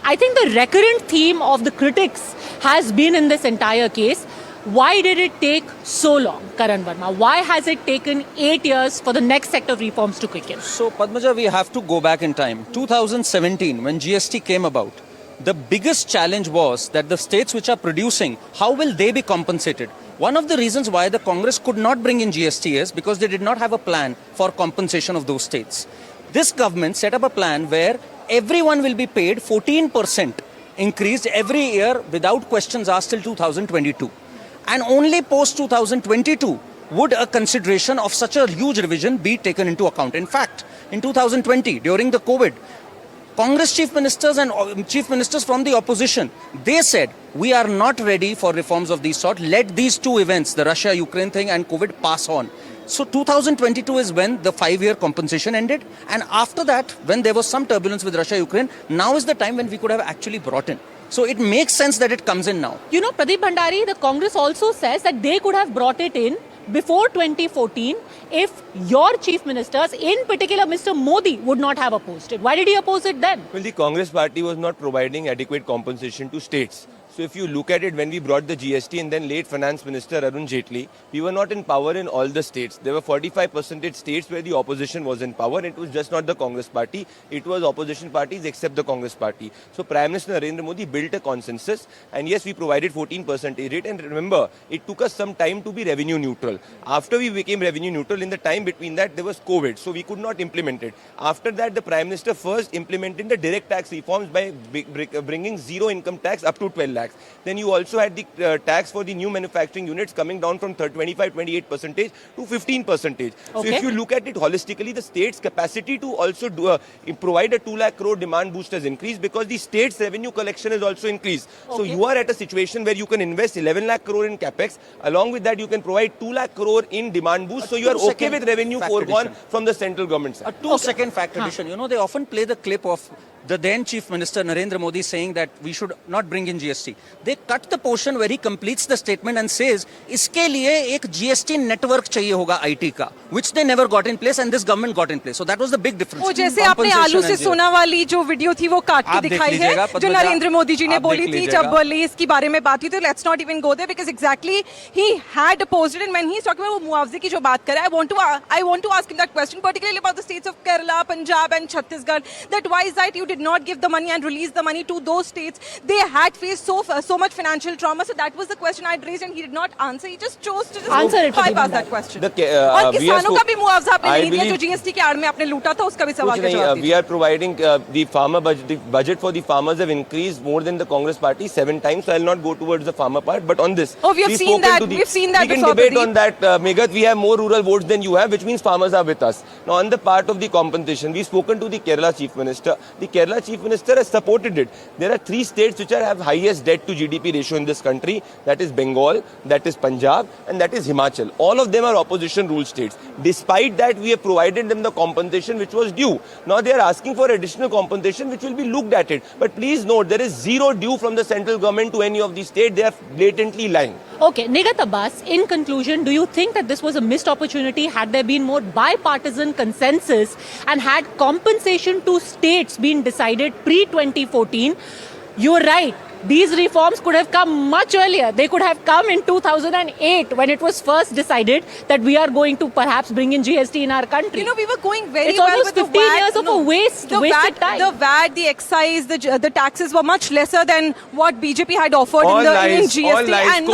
I think the recurrent theme of the critics has been in this entire case. Why did it take so long, Karan Verma? Why has it taken 8 years for the next sector reforms to kick in? So, Padmaja, we have to go back in time. 2017, when GST came about, the biggest challenge was that the states which are producing, how will they be compensated? One of the reasons why the Congress could not bring in GST is because they did not have a plan for compensation of those states. This government set up a plan where everyone will be paid 14% increased every year without questions asked till 2022. And only post 2022 would a consideration of such a huge revision be taken into account. In fact, in 2020, during the COVID, Congress chief ministers and chief ministers from the opposition, they said, we are not ready for reforms of this sort. Let these two events, the Russia-Ukraine thing and COVID, pass on. So 2022 is when the 5-year compensation ended. And after that, when there was some turbulence with Russia-Ukraine, now is the time when we could have actually brought in. So it makes sense that it comes in now. Pradeep Bhandari, the Congress also says that they could have brought it in before 2014 if your chief ministers, in particular Mr. Modi, would not have opposed it. Why did he oppose it then? Well, the Congress party was not providing adequate compensation to states. So if you look at it, when we brought the GST and then late Finance Minister Arun Jaitley, we were not in power in all the states. There were 45% states where the opposition was in power. It was just not the Congress party. It was opposition parties except the Congress party. So Prime Minister Narendra Modi built a consensus. And yes, we provided 14% rate. And remember, it took us some time to be revenue neutral. After we became revenue neutral, in the time between that, there was COVID. So we could not implement it. After that, the Prime Minister first implemented the direct tax reforms by bringing zero income tax up to 12 lakhs. Then you also had the tax for the new manufacturing units coming down from 28% to 15%. So if you look at it holistically, the state's capacity to also provide a 2 lakh crore demand boost has increased because the state's revenue collection has also increased. So you are at a situation where you can invest 11 lakh crore in capex. Along with that, you can provide 2 lakh crore in demand boost. So you are okay with revenue foregone from the central government side. A 2-second fact addition. They often play the clip of the then Chief Minister Narendra Modi saying that we should not bring in GST. They cut the portion where he completes the statement and says, iske liye ek GST network chahiye hoga IT ka, which they never got in place and this government got in place. So that was the big difference. वो जैसे आपने आलू से सोना वाली जो video थी वो काट के दिखाई है जो नरेंद्र मोदी जी ने बोली थी जब लेस की बारे में बात हुई थी. Let's not even go there because exactly he had opposed it and when he's talking about वो मुआवजे की जो बात कर रहा है, I want to ask him that question particularly about the states of Kerala, Punjab and Chhattisgarh, that why is that you did not give the money and release the money to those states? They had faced so much financial trauma. So that was the question I'd raised and he did not answer. He just chose to bypass that question. और किसानों का भी मुआवजा आपने नहीं दिया जो GST के आड़ में आपने लूटा था उसका भी सवाल का जवाब दीजिए. We are providing the farmer budget. The budget for the farmers have increased more than the Congress party 7 times. So I'll not go towards the farmer part. But on this, we have seen that. We've seen that. We can debate on that, Meghat. We have more rural votes than you have, which means farmers are with us. Now on the part of the compensation, we've spoken to the Kerala Chief Minister. The Kerala Chief Minister has supported it. There are 3 states which have highest debt to GDP ratio in this country. That is Bengal, that is Punjab, and that is Himachal. All of them are opposition rule states. Despite that, we have provided them the compensation which was due. Now they are asking for additional compensation which will be looked at it. But please note, there is zero due from the central government to any of these states. They are blatantly lying. Okay, Nighat Abbas, in conclusion, do you think that this was a missed opportunity? Had there been more bipartisan consensus and had compensation to states been decided pre-2014, you're right. These reforms could have come much earlier. They could have come in 2008 when it was first decided that we are going to perhaps bring in GST in our country. We were going very it's well almost with 15 the VAT. years of a wasted time. The VAT, the excise, the taxes were much lesser than what BJP had offered in GST. All lies. And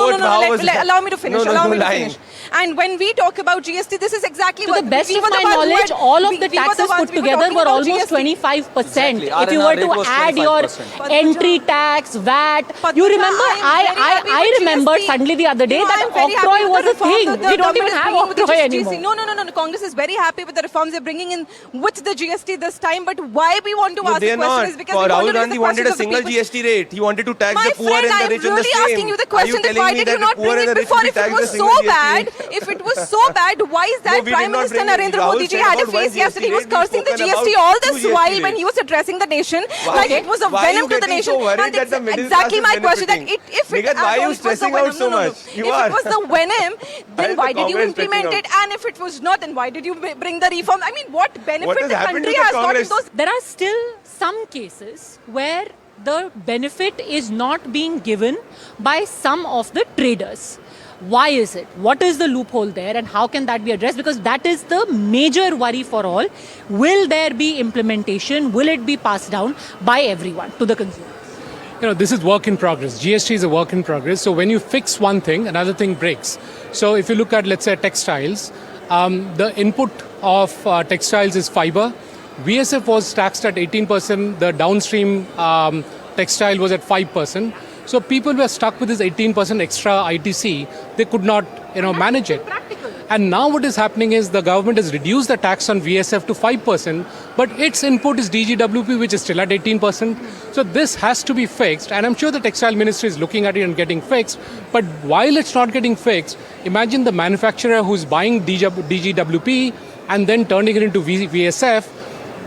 allow me to finish. And when we talk about GST, this is exactly what... To the best of my knowledge, all of the taxes put together were almost 25%. Exactly. If you were to add your entry tax, VAT, you remember, I remembered suddenly the other day that octroi was a thing. We don't even have octroi anymore. No. Congress is very happy with the reforms they're bringing in with the GST this time. But why we want to ask the question is because Rahul Gandhi wanted a single GST rate. He wanted to tax the poor and the rich in the same. I'm really asking you the question that why did you not bring it before? If it was so bad, why is that Prime Minister Narendra Modi ji had a face yesterday? He was cursing the GST all this while when he was addressing the nation like it was a venom to the nation. exactly my question. That if it Nigat, why are you stressing out so much? If it was the venom, then why did you implement it? And if it was not, then why did you bring the reform? I mean, what benefit the country has got in those? There are still some cases where the benefit is not being given by some of the traders. Why is it? What is the loophole there and how can that be addressed? Because that is the major worry for all. Will there be implementation? Will it be passed down by everyone to the consumer? You know, this is work in progress. GST is a work in progress. So when you fix one thing, another thing breaks. So if you look at, let's say, textiles, the input of textiles is fiber. VSF was taxed at 18%. The downstream textile was at 5%. So people were stuck with this 18% extra ITC. They could not, manage it. And now what is happening is the government has reduced the tax on VSF to 5%, but its input is DGWP, which is still at 18%. So this has to be fixed, and I'm sure the textile ministry is looking at it and getting fixed. But while it's not getting fixed, imagine the manufacturer who's buying DGWP and then turning it into VSF,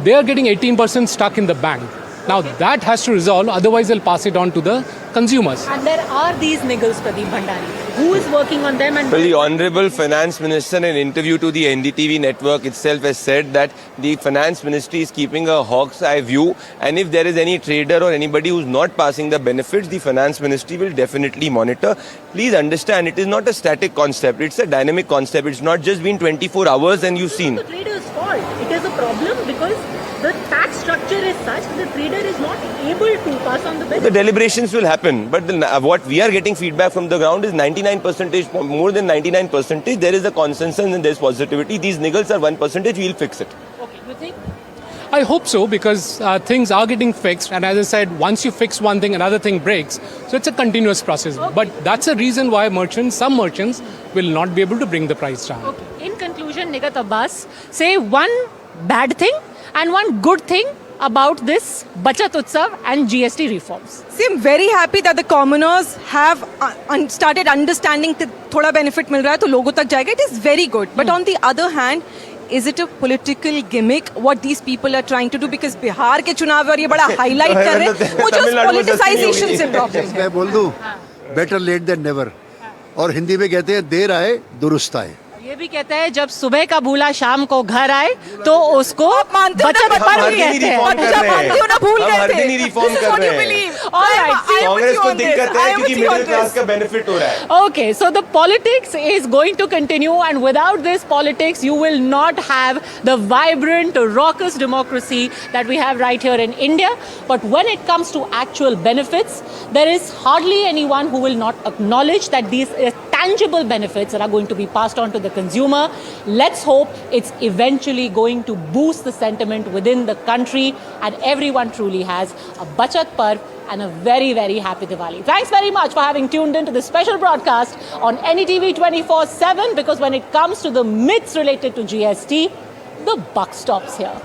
they are getting 18% stuck in the bank. Now that has to resolve, otherwise they'll pass it on to the consumers. And there are these niggles, Pradeep Bhandari. Who is working on them? And well, the Honourable Finance Minister in an interview to the NDTV network itself has said that the Finance Ministry is keeping a hawk's eye view, and if there is any trader or anybody who's not passing the benefits, the Finance Ministry will definitely monitor. Please understand, it is not a static concept, it's a dynamic concept. It's not just been 24 hours and you've seen. It's the trader's fault. It is a problem because the tax structure is such that the trader is not able to pass on the benefit. The deliberations will happen, but what we are getting feedback from the ground is 99%, more than 99%. There is a consensus and there is positivity. These niggles are 1%. We'll fix it. Okay, you think? I hope so, because things are getting fixed, and as I said, once you fix one thing, another thing breaks. So it's a continuous process. Okay. But that's a reason why some merchants will not be able to bring the price down. Okay. In conclusion, Nigat Abbas, say one bad thing and one good thing about this Bachat Utsav and GST reforms. See, I'm very happy that the commoners have started understanding that thoda benefit mil raha hai, to logo tak jayega. It is very good. But on the other hand, is it a political gimmick what these people are trying to do? Because Bihar ke chunav और ये बड़ा highlight कर रहे हैं, वो जो politicization से problem है. मैं बोल दूं, better late than never. और हिंदी में कहते हैं देर आए दुरुस्त आए. ये भी कहते हैं जब सुबह का भूला शाम को घर आए तो उसको बचत पर कहते हैं. हर दिन ही रिफॉर्म कर रहे हैं. कांग्रेस को दिक्कत है क्योंकि मिडिल क्लास का बेनिफिट हो रहा है. Okay, so the politics is going to continue, and without this politics, you will not have the vibrant, raucous democracy that we have right here in India. But when it comes to actual benefits, there is hardly anyone who will not acknowledge that these tangible benefits that are going to be passed on to the consumer. Let's hope it's eventually going to boost the sentiment within the country and everyone truly has a Bachat Parv and a very, very happy Diwali. Thanks very much for having tuned in to this special broadcast on NETV 24/7, because when it comes to the myths related to GST, the buck stops here.